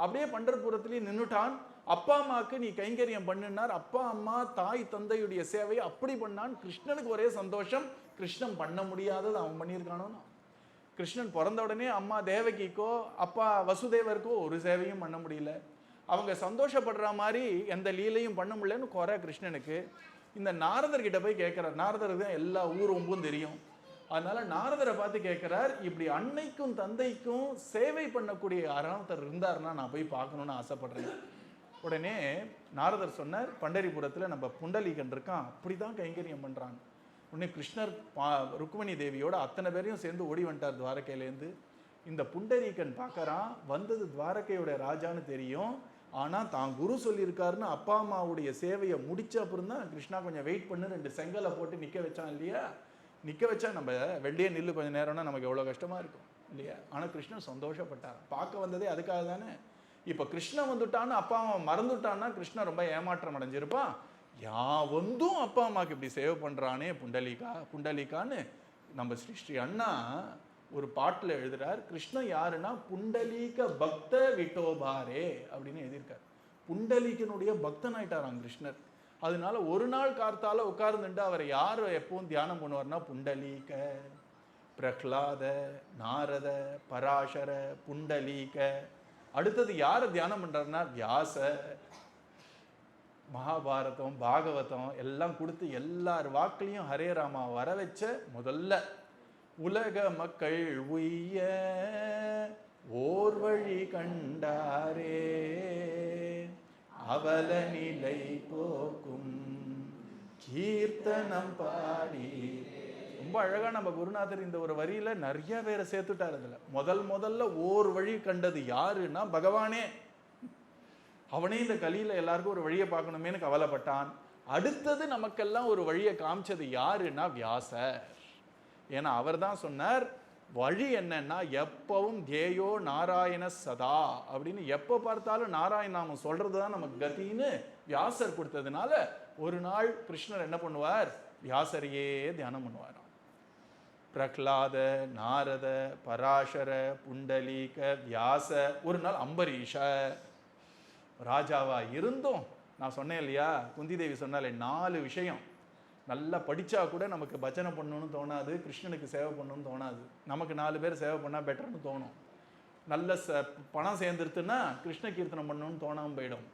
அப்படியே பண்டர்புரத்துலேயே நின்றுட்டான். அப்பா அம்மாவுக்கு நீ கைங்கரியம் பண்ணுனார். அப்பா அம்மா தாய் தந்தையுடைய சேவையை அப்படி பண்ணான். கிருஷ்ணனுக்கு ஒரே சந்தோஷம், கிருஷ்ணன் பண்ண முடியாதது அவன் பண்ணியிருக்கானோ. கிருஷ்ணன் பிறந்த உடனே அம்மா தேவகிக்கோ அப்பா வசுதேவருக்கோ ஒரு சேவையும் பண்ண முடியல. அவங்க சந்தோஷப்படுற மாதிரி எந்த லீலையும் பண்ண முடியலன்னு குறை கிருஷ்ணனுக்கு. இந்த நாரதர்கிட்ட போய் கேட்கிறார். நாரதருக்கு தான் எல்லா ஊரும் தெரியும். அதனால நாரதரை பார்த்து கேட்கிறார், இப்படி அன்னைக்கும் தந்தைக்கும் சேவை பண்ணக்கூடிய யாராவது இருந்தாருன்னா நான் போய் பார்க்கணும்னு ஆசைப்படுறேன். உடனே நாரதர் சொன்னார், பண்டரிபுரத்தில் நம்ம புண்டலீகன் இருக்கான், அப்படிதான் கைங்கரியம் பண்றாங்க. உடனே கிருஷ்ணர் ருக்மணி தேவியோட அத்தனை பேரையும் சேர்ந்து ஓடி வந்துட்டார் துவாரகையிலேருந்து. இந்த புண்டரீகன் பார்க்கறான், வந்தது துவாரகையோட ராஜான்னு தெரியும். ஆனால் தான் குரு சொல்லியிருக்காருன்னு அப்பா அம்மாவுடைய சேவையை முடிச்ச அப்புறம் தான் கிருஷ்ணா கொஞ்சம் வெயிட் பண்ணு 2 செங்கலை போட்டு நிற்க வச்சான் இல்லையா. நிற்க வச்சா நம்ம வெள்ளையே நில்லு கொஞ்சம் நேரம்னா நமக்கு எவ்வளோ கஷ்டமாக இருக்கும் இல்லையா. ஆனால் கிருஷ்ணன் சந்தோஷப்பட்டார். பார்க்க வந்ததே அதுக்காக தானே. இப்போ கிருஷ்ணன் வந்துட்டான்னு அப்பா அம்மா மறந்துட்டான்னா கிருஷ்ணன் ரொம்ப ஏமாற்றம் அடைஞ்சிருப்பான். வந்தும் அப்பா அம்மாவுக்கு இப்படி சேவை பண்ணுறானே புண்டலீகான்னு நம்ம ஸ்ரீ அண்ணா ஒரு பாட்டில் எழுதுறார். கிருஷ்ணன் யாருன்னா புண்டலீக பக்த விட்டோபாரே அப்படின்னு எழுதியிருக்கார். புண்டலீகனுடைய பக்தன் ஆயிட்டாராம் கிருஷ்ணர். அதனால ஒரு நாள் கார்த்தால உட்கார்ந்துட்டு அவரை யார் எப்பவும் தியானம் பண்ணுவார்னா புண்டலீக, பிரஹ்லாத, நாரத, பராசர, புண்டலீக. அடுத்தது யாரை தியானம் பண்றாருன்னா வியாச. மகாபாரதம், பாகவதம் எல்லாம் கொடுத்து எல்லார் வாக்குலையும் ஹரே ராமா வர வச்ச முதல்ல உலக மக்கள் உய்ய ஓர் வழி கண்டாரே அவல நிலை போக்கும் கீர்த்தனம் பாடி. ரொம்ப அழகா நம்ம குருநாதர் இந்த ஒரு வரியில நிறைய பேரை சேர்த்துட்டார். அதுல முதல்ல ஓர் வழி கண்டது யாருன்னா பகவானே. அவனே இந்த கலியில எல்லாருக்கும் ஒரு வழியை பார்க்கணுமேனு கவலைப்பட்டான். அடுத்தது நமக்கெல்லாம் ஒரு வழியை காமிச்சது யாருன்னா வியாசர். ஏன்னா அவர் தான் சொன்னார் வழி என்னன்னா எப்பவும் தேயோ நாராயண சதா அப்படின்னு, எப்போ பார்த்தாலும் நாராயண நாமம் சொல்றது தான் நமக்கு கதின்னு வியாசர் கொடுத்ததுனால ஒரு நாள் கிருஷ்ணர் என்ன பண்ணுவார், வியாசரையே தியானம் பண்ணுவாராம். பிரஹ்லாத, நாரத, பராசர, புண்டலீக, வியாச, ஒரு நாள் அம்பரீஷ. ராஜாவா இருந்தும் நான் சொன்னேன் இல்லையா, குந்தி தேவி சொன்னாலே 4 விஷயம். நல்லா படித்தா கூட நமக்கு பஜனை பண்ணணும்னு தோணாது, கிருஷ்ணனுக்கு சேவை பண்ணணும்னு தோணாது. நமக்கு 4 பேர் சேவை பண்ணால் பெட்டர்னு தோணும். நல்ல பணம் சேர்ந்துருத்துன்னா கிருஷ்ண கீர்த்தனம் பண்ணணும்னு தோணாமல் போயிடும்.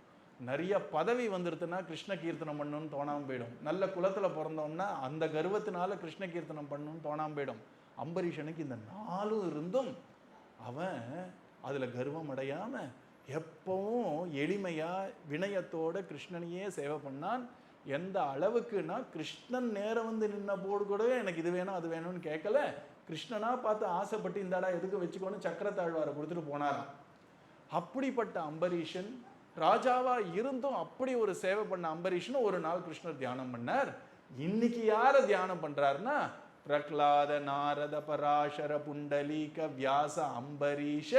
நிறைய பதவி வந்துருத்துன்னா கிருஷ்ண கீர்த்தனம் பண்ணணும்னு தோணாமல் போயிடும். நல்ல குலத்தில் பிறந்தோம்னா அந்த கர்வத்தினால கிருஷ்ண கீர்த்தனம் பண்ணணும்னு தோணாமல் போயிடும். அம்பரீஷனுக்கு இந்த 4 இருந்தும் அவன் அதில் கர்வம் அடையாமல் எப்பவும் எளிமையாக வினயத்தோட கிருஷ்ணனையே சேவை பண்ணான். எந்த அளவுக்குன்னா கிருஷ்ணன் நேரம் வந்து நின்ன போடு கூட எனக்கு இது வேணும் அது வேணும்னு கேட்கல. கிருஷ்ணனா பார்த்து ஆசைப்பட்டு இந்தாடா எதுக்கு வச்சுக்கோன்னு சக்கரத்தாழ்வாரை கொடுத்துட்டு போனாராம். அப்படிப்பட்ட அம்பரீஷன் ராஜாவா இருந்தும் அப்படி ஒரு சேவை பண்ண அம்பரீஷன் ஒரு நாள் கிருஷ்ணர் தியானம் பண்ணார். இன்னைக்கு யாரை தியானம் பண்றாருன்னா பிரஹ்லாத, நாரத, பராசர, புண்டலீக, வியாச, அம்பரீஷ,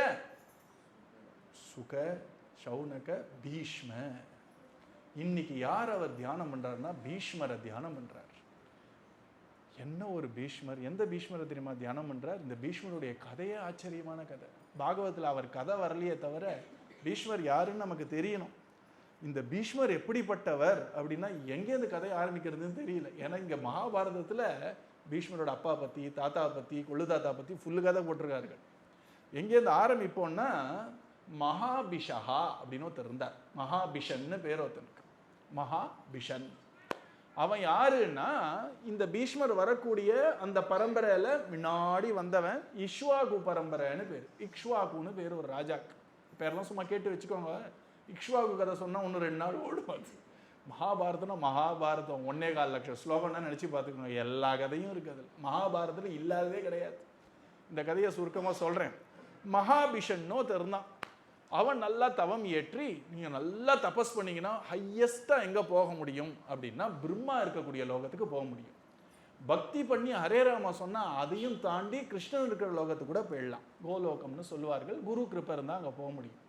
சுக, சௌனக, பீஷ்ம. இன்னைக்கு யார் அவர் தியானம் பண்றாருன்னா பீஷ்மரை தியானம் பண்றார். என்ன ஒரு பீஷ்மர்! எந்த பீஷ்மரை தெரியுமா தியானம் பண்றார்? இந்த பீஷ்மருடைய கதையே ஆச்சரியமான கதை. பாகவத்தில் அவர் கதை வரலையே தவிர பீஷ்மர் யாருன்னு நமக்கு தெரியணும். இந்த பீஷ்மர் எப்படிப்பட்டவர் அப்படின்னா எங்கேருந்து கதையை ஆரம்பிக்கிறதுன்னு தெரியல. ஏன்னா இங்க மகாபாரதத்துல பீஷ்மரோட அப்பா பத்தி, தாத்தா பத்தி, கொள்ளு தாத்தா பத்தி ஃபுல்லு கதை போட்டிருக்கார்கள். எங்கேருந்து ஆரம்பிப்போம்னா மகாபிஷஹா அப்படின்னு ஒருத்தர் இருந்தார். மகாபிஷன்னு பேர் ஒருத்தனுக்கு, மகாபிஷன். அவன் யாருன்னா இந்த பீஷ்மர் வரக்கூடிய அந்த பரம்பரையில முன்னாடி வந்தவன் இக்ஷ்வாகு பரம்பரைன்னு பேர். இக்ஷ்வாகுன்னு பேர் ஒரு ராஜாக்கு. பேரெல்லாம் சும்மா கேட்டு வச்சுக்கோங்க. இக்ஷ்வாகு கதை சொன்னா 1-2 நாள் ஓடுவாது. மகாபாரதம்னா மகாபாரதம் 1.25 லட்சம் ஸ்லோகம்னா நினைச்சு பார்த்துக்கோங்க. எல்லா கதையும் இருக்கு அதில். மகாபாரதத்தில் இல்லாததே கிடையாது. இந்த கதையை சுருக்கமாக சொல்றேன். மகாபிஷன்னோ தெரிந்தான். அவன் நல்லா தவம் ஏற்றி, நீங்கள் நல்லா தபஸ் பண்ணீங்கன்னா ஹையஸ்ட்டாக எங்கே போக முடியும் அப்படின்னா பிரம்மா இருக்கக்கூடிய லோகத்துக்கு போக முடியும். பக்தி பண்ணி ஹரே ராமா சொன்னால் அதையும் தாண்டி கிருஷ்ணன் இருக்கிற லோகத்துக்கு கூட போயிடலாம். கோலோகம்னு சொல்லுவார்கள். குரு கிருப்பை இருந்தால் அங்கே போக முடியும்.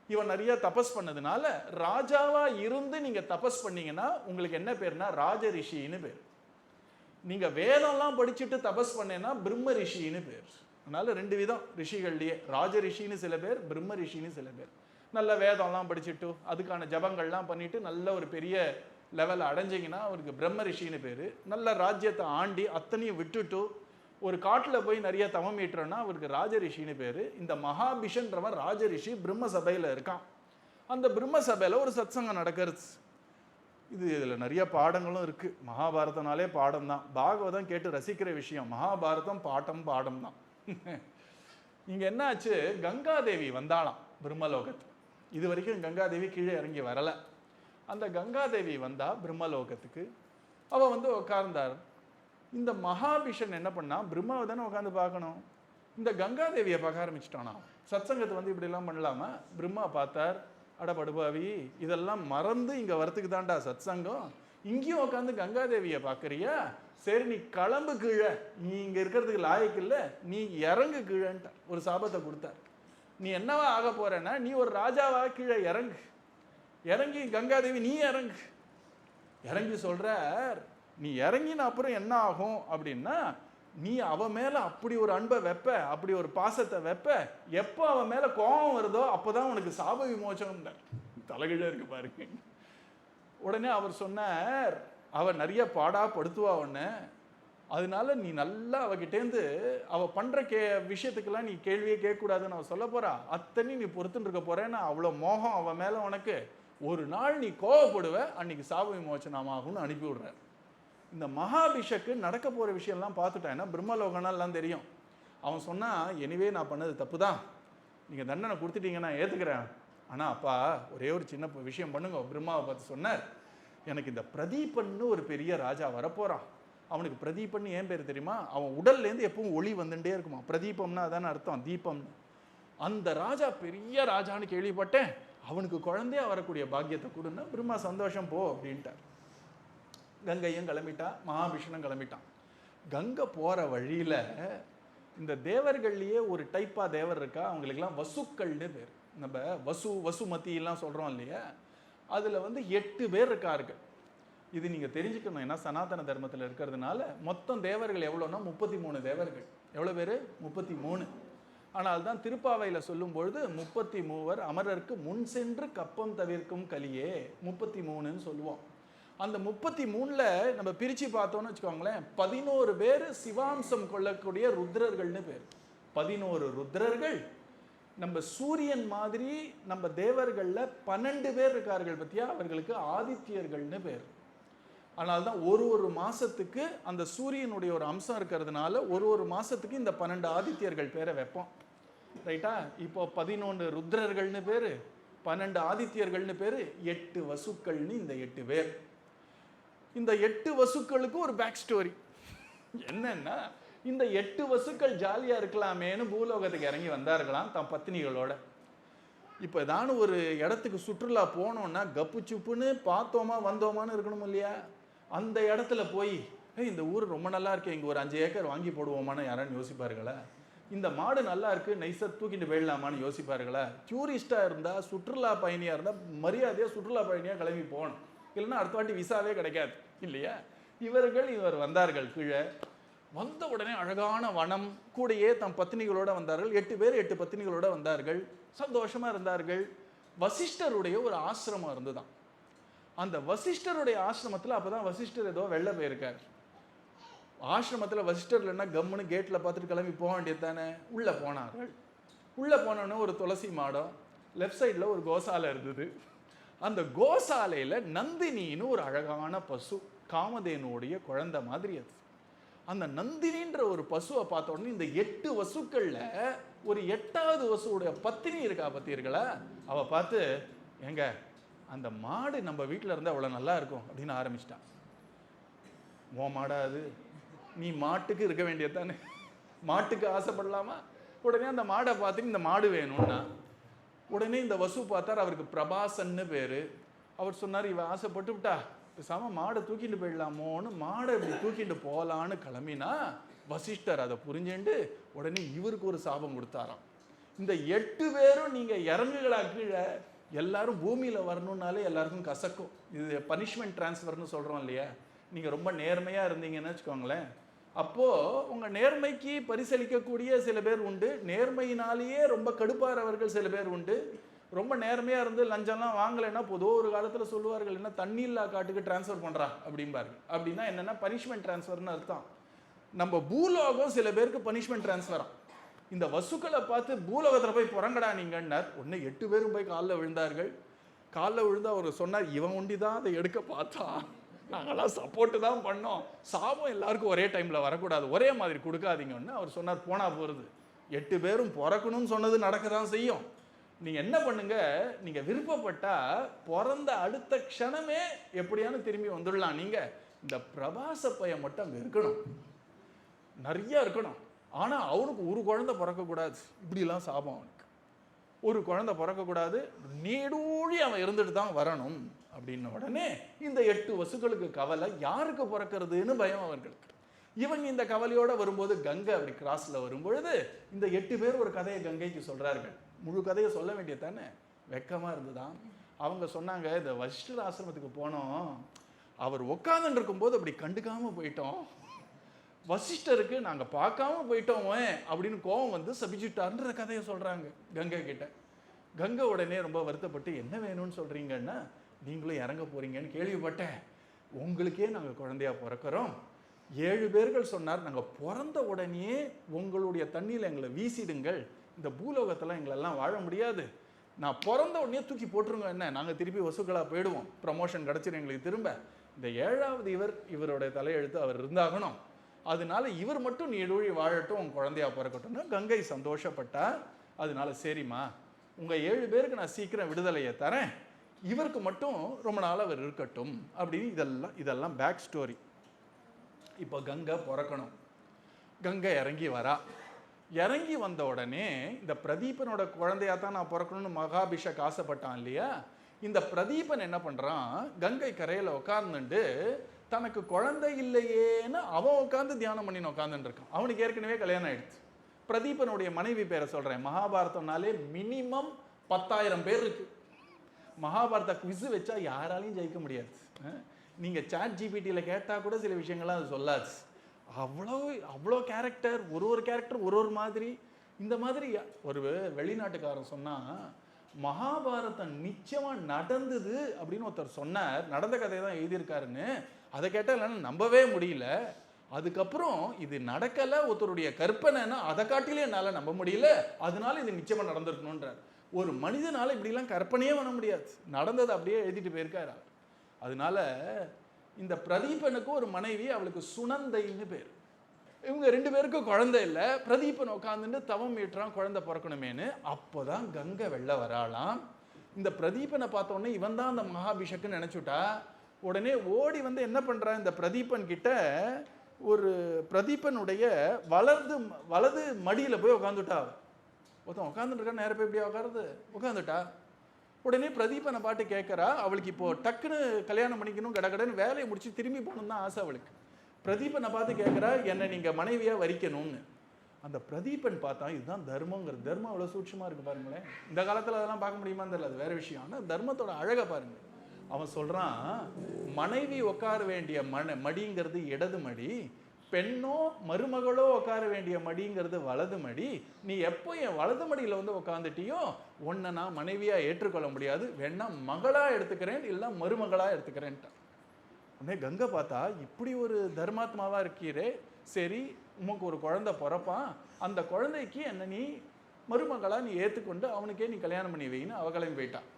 இவன் நிறைய தபஸ் பண்ணதுனால ராஜாவாக இருந்து நீங்கள் தபஸ் பண்ணீங்கன்னா உங்களுக்கு என்ன பேர்னா ராஜ ரிஷின்னு பேர். நீங்கள் வேதம்லாம் படிச்சுட்டு தபஸ் பண்ணேன்னா பிரம்ம ரிஷின்னு பேர். அதனால 2 விதம் ரிஷிகள்லேயே. ராஜ ரிஷின்னு சில பேர், பிரம்ம ரிஷின்னு சில பேர். நல்ல வேதம்லாம் படிச்சுட்டு அதுக்கான ஜபங்கள்லாம் பண்ணிட்டு நல்ல ஒரு பெரிய லெவலில் அடைஞ்சிங்கன்னா அவருக்கு பிரம்ம ரிஷின்னு பேர். நல்ல ராஜ்யத்தை ஆண்டி அத்தனையும் விட்டுட்டு ஒரு காட்டில் போய் நிறைய தவம் ஈட்டுறோன்னா அவருக்கு ராஜ ரிஷின்னு பேர். இந்த மகாபிஷன்றவன் ராஜ ரிஷி பிரம்ம சபையில் இருக்கான். அந்த பிரம்ம சபையில் ஒரு சத்சங்கம் நடக்கிறது. இதில் நிறைய பாடங்களும் இருக்குது. மகாபாரதனாலே பாடம் தான். பாகவதம் கேட்டு ரசிக்கிற விஷயம். மகாபாரதம் பாடம் தான். இங்கே என்ன ஆச்சு, கங்காதேவி வந்தாளாம் பிரம்மலோகத்துக்கு. இது வரைக்கும் கங்காதேவி கீழே இறங்கி வரலை. அந்த கங்காதேவி வந்தா பிரம்மலோகத்துக்கு. அவள் வந்து உட்கார்ந்தார். இந்த மகாபிஷன் என்ன பண்ணா, பிரம்மாவை தானே உட்காந்து பார்க்கணும், இந்த கங்காதேவியை பார்க்க ஆரம்பிச்சிட்டானா. சத்சங்கத்தை வந்து இப்படிலாம் பண்ணலாமா? பிரம்மா பார்த்தார், அடப்படுபாவி இதெல்லாம் மறந்து இங்கே வரத்துக்கு தாண்டா சத்சங்கம், இங்கேயும் உட்காந்து கங்காதேவியை பார்க்குறியா? சரி நீ கிளம்பு கீழே, நீ இங்கே இருக்கிறதுக்கு லாயக்கு இல்லை, நீ இறங்கு கீழேன்ட்டார். ஒரு சாபத்தை கொடுத்தார். நீ என்னவா ஆக போறேன்னா நீ ஒரு ராஜாவா கீழே இறங்கு. இறங்கி கங்காதேவி நீ இறங்கு. இறங்கி சொல்றார், நீ இறங்கின அப்புறம் என்ன ஆகும் அப்படின்னா நீ அவ மேல அப்படி ஒரு அன்பை வைப்ப, அப்படி ஒரு பாசத்தை வைப்ப, எப்போ அவன் மேல கோபம் வருதோ அப்போதான் உனக்கு சாப விமோசனம். தலைகீழ இருக்கு பாருங்க. உடனே அவர் சொன்னார், அவள் நிறைய பாடாப்படுத்துவா உன்னை, அதனால நீ நல்லா அவகிட்டேருந்து அவள் பண்ணுற விஷயத்துக்கெல்லாம் நீ கேள்வியே கேட்கக்கூடாதுன்னு அவள் சொல்ல போறா, அத்தனை நீ பொறுத்துன்னு இருக்க போறேன்னா அவ்வளோ மோகம் அவன் மேலே உனக்கு, ஒரு நாள் நீ கோவப்படுவ, அன்னைக்கு சாப விமோச்சனமாகும்னு அனுப்பி விடுறார். இந்த மகாபிஷக்கு நடக்க போகிற விஷயம்லாம் பார்த்துட்டான். ஏன்னா பிரம்மலோகனாலாம் தெரியும். அவன் சொன்னான், எனிவே நான் பண்ணது தப்பு தான், நீங்கள் தண்டனை கொடுத்துட்டீங்க, நான் ஏற்றுக்கிறேன், ஆனால் அப்பா ஒரே ஒரு சின்ன விஷயம் பண்ணுங்க. பிரம்மாவை பார்த்து சொன்னார், எனக்கு இந்த பிரதீபன்னு ஒரு பெரிய ராஜா வரப்போகிறான். அவனுக்கு பிரதீபன் ஏன் பேர் தெரியுமா? அவன் உடல்லேருந்து எப்பவும் ஒளி வந்துட்டே இருக்குமா. பிரதீபம்னா அதான அர்த்தம், தீபம்னு. அந்த ராஜா பெரிய ராஜான்னு கேள்விப்பட்டேன், அவனுக்கு குழந்தையா வரக்கூடிய பாக்கியத்தை கொடுன்னா. பிரம்மா சந்தோஷம் போ அப்படின்ட்டார். கங்கையும் கிளம்பிட்டா, மகாவிஷ்ணும் கிளம்பிட்டான். கங்கை போகிற வழியில் இந்த தேவர்கள்லேயே ஒரு டைப்பாக தேவர் இருக்கா, அவங்களுக்கெல்லாம் வசுக்கள்னு பேர். நம்ம வசுமதியெல்லாம் சொல்கிறோம் இல்லையா, அதில் 8 பேர் இருக்கார்கள். இது நீங்கள் தெரிஞ்சுக்கணும், ஏன்னா சனாதன தர்மத்தில் இருக்கிறதுனால. மொத்தம் தேவர்கள் எவ்வளோன்னா 33 தேவர்கள். எவ்வளோ பேர்? 33. ஆனால் தான் திருப்பாவையில் சொல்லும்பொழுது 33 அமரருக்கு முன் சென்று கப்பம் தவிர்க்கும் கலியே 33ன்னு சொல்லுவோம். அந்த 33ல் நம்ம பிரித்து பார்த்தோன்னு வச்சுக்கோங்களேன், 11 பேர் சிவாம்சம் கொள்ளக்கூடிய ருத்ரர்கள்னு பேர். 11 ருத்ரர்கள். நம்ம சூரியன் மாதிரி நம்ம தேவர்களில் 12 பேர் இருக்கார்கள் பற்றியா, அவர்களுக்கு ஆதித்யர்கள்னு பேர். அதனால்தான் ஒரு மாதத்துக்கு அந்த சூரியனுடைய ஒரு அம்சம் இருக்கிறதுனால ஒரு மாதத்துக்கு இந்த 12 ஆதித்யர்கள் பேரை வைப்போம். ரைட்டா? இப்போ 11 ருத்ரர்கள்னு பேர், 12 ஆதித்யர்கள்னு பேர், 8 வசுக்கள்னு இந்த 8 பேர். இந்த 8 வசுக்களுக்கு ஒரு பேக் ஸ்டோரி என்னன்னா, இந்த 8 வசுக்கள் ஜாலியாக இருக்கலாமேன்னு பூலோகத்துக்கு இறங்கி வந்தார்களாம் தம் பத்தினிகளோட. இப்போ ஏதானு ஒரு இடத்துக்கு சுற்றுலா போனோன்னா கப்பு சுப்புன்னு பார்த்தோமா வந்தோமான்னு இருக்கணும் இல்லையா? அந்த இடத்துல போய் இந்த ஊர் ரொம்ப நல்லா இருக்கு, இங்கே ஒரு 5 ஏக்கர் வாங்கி போடுவோமான்னு யாரான்னு யோசிப்பார்களா? இந்த மாடு நல்லா இருக்கு, நைஸாக தூக்கிட்டு போயிடலாமான்னு யோசிப்பார்களா? டூரிஸ்டாக இருந்தால், சுற்றுலா பயணியாக இருந்தால் மரியாதையாக சுற்றுலா பயணியாக கிளம்பி போகணும், இல்லைன்னா அடுத்த வாட்டி விசாவே கிடைக்காது இல்லையா? இவர் வந்தார்கள். கீழே வந்த உடனே அழகான வனம், கூடையே தம் பத்தினிகளோட வந்தார்கள். 8 பேர் 8 பத்தினிகளோட வந்தார்கள். சந்தோஷமா இருந்தார்கள். வசிஷ்டருடைய ஒரு ஆசிரமம் இருந்துதான். அந்த வசிஷ்டருடைய ஆசிரமத்தில் அப்பதான் வசிஷ்டர் ஏதோ வெளில போயிருக்கார். ஆசிரமத்தில் வசிஷ்டர் இல்லைன்னா கம்முன்னு கேட்டில் பார்த்துட்டு கிளம்பி போக வேண்டியது தானே. உள்ளே போனார்கள். உள்ளே போனோன்னே ஒரு துளசி மாடம், லெஃப்ட் சைடில் ஒரு கோசாலை இருந்தது. அந்த கோசாலையில் நந்தினின்னு ஒரு அழகான பசு, காமதேனுடைய குழந்தை மாதிரி. அது அந்த நந்தினின்ற ஒரு பசுவை பார்த்த உடனே இந்த 8 வசுக்கள்ல ஒரு 8வது வசுவுடைய பத்தினி இருக்கா பார்த்தீர்களா, அவள் பார்த்து, எங்க அந்த மாடு நம்ம வீட்டில் இருந்தால் அவ்வளோ நல்லா இருக்கும் அப்படின்னு ஆரம்பிச்சிட்டான். ஓ மாடா அது, நீ மாட்டுக்கு இருக்க வேண்டியது தானே, மாட்டுக்கு ஆசைப்படலாமா? உடனே அந்த மாடை பார்த்து இந்த மாடு வேணும்னா உடனே இந்த வசு பார்த்தார். அவருக்கு பிரபாசன்னு பேர். அவர் சொன்னார், இவ ஆசைப்பட்டு விட்டா பேசாம மாடை தூக்கிட்டு போயிடலாமோன்னு மாடை இப்படி தூக்கிட்டு போகலான்னு கிளம்பினா வசிஷ்டர் அதை புரிஞ்சுண்டு உடனே இவருக்கு ஒரு சாபம் கொடுத்தாராம். இந்த 8 பேரும் நீங்க இறங்குகளா கீழே, எல்லாரும் பூமியில வரணும்னாலே எல்லாருக்கும் கசக்கும். இது பனிஷ்மெண்ட் டிரான்ஸ்ஃபர்னு சொல்றோம் இல்லையா? நீங்க ரொம்ப நேர்மையா இருந்தீங்கன்னு வச்சுக்கோங்களேன், அப்போ உங்க நேர்மைக்கு பரிசளிக்கக்கூடிய சில பேர் உண்டு, நேர்மையினாலேயே ரொம்ப கடுப்பாறவர்கள் சில பேர் உண்டு. ரொம்ப நேர்மையா இருந்து லஞ்சம்லாம் வாங்கலைன்னா பொதுவாக ஒரு காலத்துல சொல்லுவார்கள், என்ன தண்ணி இல்லா காட்டுக்கு டிரான்ஸ்ஃபர் பண்றா அப்படிம்பார்கள். அப்படின்னா என்னன்னா பனிஷ்மெண்ட் டிரான்ஸ்ஃபர்னு அர்த்தம். நம்ம பூலோகம் சில பேருக்கு பனிஷ்மெண்ட் டிரான்ஸ்ஃபரா. இந்த வசுக்களை பார்த்து பூலோகத்தில் போய் புறங்கடா நீங்கன்னார். உடனே 8 பேரும் போய் காலில் விழுந்தார்கள். காலில் விழுந்து அவர் சொன்னார், இவன் ஒண்டி தான் அதை எடுக்க பார்த்தா, நாங்களாம் சப்போர்ட்டு தான் பண்ணோம், சாபம் எல்லாருக்கும் ஒரே டைமில் வரக்கூடாது, ஒரே மாதிரி கொடுக்காதீங்கன்னு அவர் சொன்னார். போனா போகிறது, 8 பேரும் பிறக்கணும்னு சொன்னது நடக்க தான் செய்யும். நீங்கள் என்ன பண்ணுங்க, நீங்கள் விருப்பப்பட்டா பிறந்த அடுத்த க்ஷணமே எப்படியானு திரும்பி வந்துடலாம். நீங்கள் இந்த பிரபாச பையன் மட்டும் அங்கே இருக்கணும், நிறைய இருக்கணும். ஆனால் அவனுக்கு ஒரு குழந்தை பிறக்கக்கூடாது, இப்படிலாம் சாபம். அவனுக்கு ஒரு குழந்தை பிறக்கக்கூடாது, நீடூழி அவன் இருந்துட்டு தான் வரணும் அப்படின்ன உடனே இந்த 8 வசுக்களுக்கு கவலை, யாருக்கு பிறக்கிறதுன்னு பயம் அவர்களுக்கு. இவங்க இந்த கவலையோட வரும்போது கங்கை அப்படி கிராஸ்ல வரும்பொழுது இந்த 8 பேர் ஒரு கதையை கங்கைக்கு சொல்றார்கள். முழு கதையை சொல்ல வேண்டியது தானே, வெக்கமா இருந்துதான். அவங்க சொன்னாங்க, இந்த வசிஷ்டர் ஆசிரமத்துக்கு போனோம், அவர் உட்காந்துட்டு இருக்கும்போது அப்படி கண்டுக்காம போயிட்டோம், வசிஷ்டருக்கு நாங்கள் பார்க்காம போயிட்டோம் அப்படின்னு கோபம் வந்து சபிச்சுட்டார்ன்ற கதையை சொல்றாங்க கங்கை கிட்ட. கங்கை உடனே ரொம்ப வருத்தப்பட்டு, என்ன வேணும்னு சொல்றீங்கன்னா, நீங்களும் இறங்க போறீங்கன்னு கேள்விப்பட்டேன். உங்களுக்கே நாங்கள் குழந்தையா பிறக்கிறோம். 7 பேர்கள் சொன்னார், நாங்கள் பிறந்த உடனே உங்களுடைய தண்ணியில் எங்களை வீசிடுங்கள், இந்த பூலோகத்தில் எங்களெல்லாம் வாழ முடியாது, நான் பிறந்த உடனே தூக்கி போட்டுருங்க, என்ன நாங்கள் திருப்பி வசூக்களாக போயிடுவோம், ப்ரமோஷன் கிடச்சிடும் எங்களுக்கு திரும்ப. இந்த 7வது இவருடைய தலையெழுத்து அவர் இருந்தாகணும், அதனால இவர் மட்டும் நீடூழி வாழட்டும், உங்க குழந்தையா பிறக்கட்டும்னு கங்கை சந்தோஷப்பட்டா. அதனால சரிம்மா, உங்கள் 7 பேருக்கு நான் சீக்கிரம் விடுதலையை தரேன், இவருக்கு மட்டும் ரொம்ப நாள் அவர் இருக்கட்டும் அப்படின்னு. இதெல்லாம் பேக் ஸ்டோரி. இப்போ கங்கை பிறக்கணும். கங்கை இறங்கி வரா. இறங்கி வந்த உடனே இந்த பிரதீபனோட குழந்தையா தான் நான் பிறக்கணும்னு மகாபிஷக் ஆசைப்பட்டான் இல்லையா, இந்த பிரதீபன் என்ன பண்ணுறான், கங்கை கரையில் உட்கார்ந்துட்டு தனக்கு குழந்தை இல்லையேன்னு அவன் உட்காந்து தியானம் பண்ணின்னு உட்காந்துட்டு இருக்கான். அவனுக்கு ஏற்கனவே கல்யாணம் ஆயிடுச்சு. பிரதீபனுடைய மனைவி பேரை சொல்கிறேன். மகாபாரதம்னாலே மினிமம் 10,000 பேர் இருக்கு. மகாபாரத குவிஸ் வச்சா யாராலையும் ஜெயிக்க முடியாது. நீங்கள் சாட் ஜிபிடியில் கேட்டால் கூட சில விஷயங்கள்லாம் அது சொல்லாது. அவ்வளோ கேரக்டர், ஒரு கேரக்டர் ஒரு மாதிரி. இந்த மாதிரி ஒரு வெளிநாட்டுக்காரன் சொன்னால் மகாபாரதம் நிச்சயமாக நடந்தது அப்படின்னு ஒருத்தர் சொன்னார், நடந்த கதையை தான் எழுதியிருக்காருன்னு. அதை கேட்டால் இல்லைன்னா நம்பவே முடியல. அதுக்கப்புறம் இது நடக்கலை, ஒருத்தருடைய கற்பனைன்னா அதை காட்டிலே என்னால் நம்ப முடியல, அதனால இது நிச்சயமாக நடந்திருக்கணுன்றார். ஒரு மனிதனால் இப்படிலாம் கற்பனையே பண்ண முடியாது, நடந்தது அப்படியே எழுதிட்டு போயிருக்காரு. அதனால இந்த பிரதீபனுக்கு ஒரு மனைவி, அவளுக்கு சுனந்தைன்னு பேர். இவங்க 2 பேருக்கும் குழந்தை இல்லை. பிரதீபன் உட்காந்துட்டு தவம் ஏற்றான் குழந்தை பிறக்கணுமேனு. அப்போதான் கங்கை வெள்ள வராலாம். இந்த பிரதீபனை பார்த்த உடனே இவன் தான் அந்த மகாபிஷக்குன்னு நினைச்சுட்டா. உடனே ஓடி வந்து என்ன பண்றான், இந்த பிரதீபன் கிட்ட ஒரு பிரதீபனுடைய வலது மடியில போய் உட்காந்துட்டா. ஒருத்தன் உட்காந்துட்டு இருக்கா, நேரம் போய் இப்படியா உட்காந்துட்டா. உடனே பிரதீபனை பாட்டு கேட்கறா. அவளுக்கு இப்போ டக்குன்னு கல்யாணம் பண்ணிக்கணும், கடகடன்னு வேலையை முடிச்சு திரும்பி போகணும் தான் ஆசை அவளுக்கு. பிரதீபனை பார்த்து கேட்குறா, என்னை நீங்கள் மனைவியாக வரிக்கணும்னு. அந்த பிரதீபன் பார்த்தா இதுதான் தர்மங்கிறது. தர்மம் அவ்வளோ சூட்சமாக இருக்குது பாருங்களேன். இந்த காலத்தில் அதெல்லாம் பார்க்க முடியுமா தெரியல, அது வேற விஷயம். ஆனால் தர்மத்தோட அழகை பாருங்க. அவன் சொல்கிறான், மனைவி உட்கார வேண்டிய மடிங்கிறது இடது மடி, பெண்ணோ மருமகளோ உட்கார வேண்டிய மடிங்கிறது வலது மடி. நீ எப்போ என் வலது மடியில் வந்து உட்காந்துட்டியோ உன்னை நான் மனைவியாக ஏற்றுக்கொள்ள முடியாது, வேணா மகளாக எடுத்துக்கிறேன், இல்லை மருமகளாக எடுத்துக்கிறேன்ட்டான். உடனே கங்கை பார்த்தா, இப்படி ஒரு தர்மாத்மாவா இருக்கீரே, சரி உமக்கு ஒரு குழந்தை பிறப்பான், அந்த குழந்தைக்கு என்ன நீ மருமகளா நீ ஏற்றுக்கொண்டு அவனுக்கே நீ கல்யாணம் பண்ணி வைன்னு அவ கிளம்பி போயிட்டான்.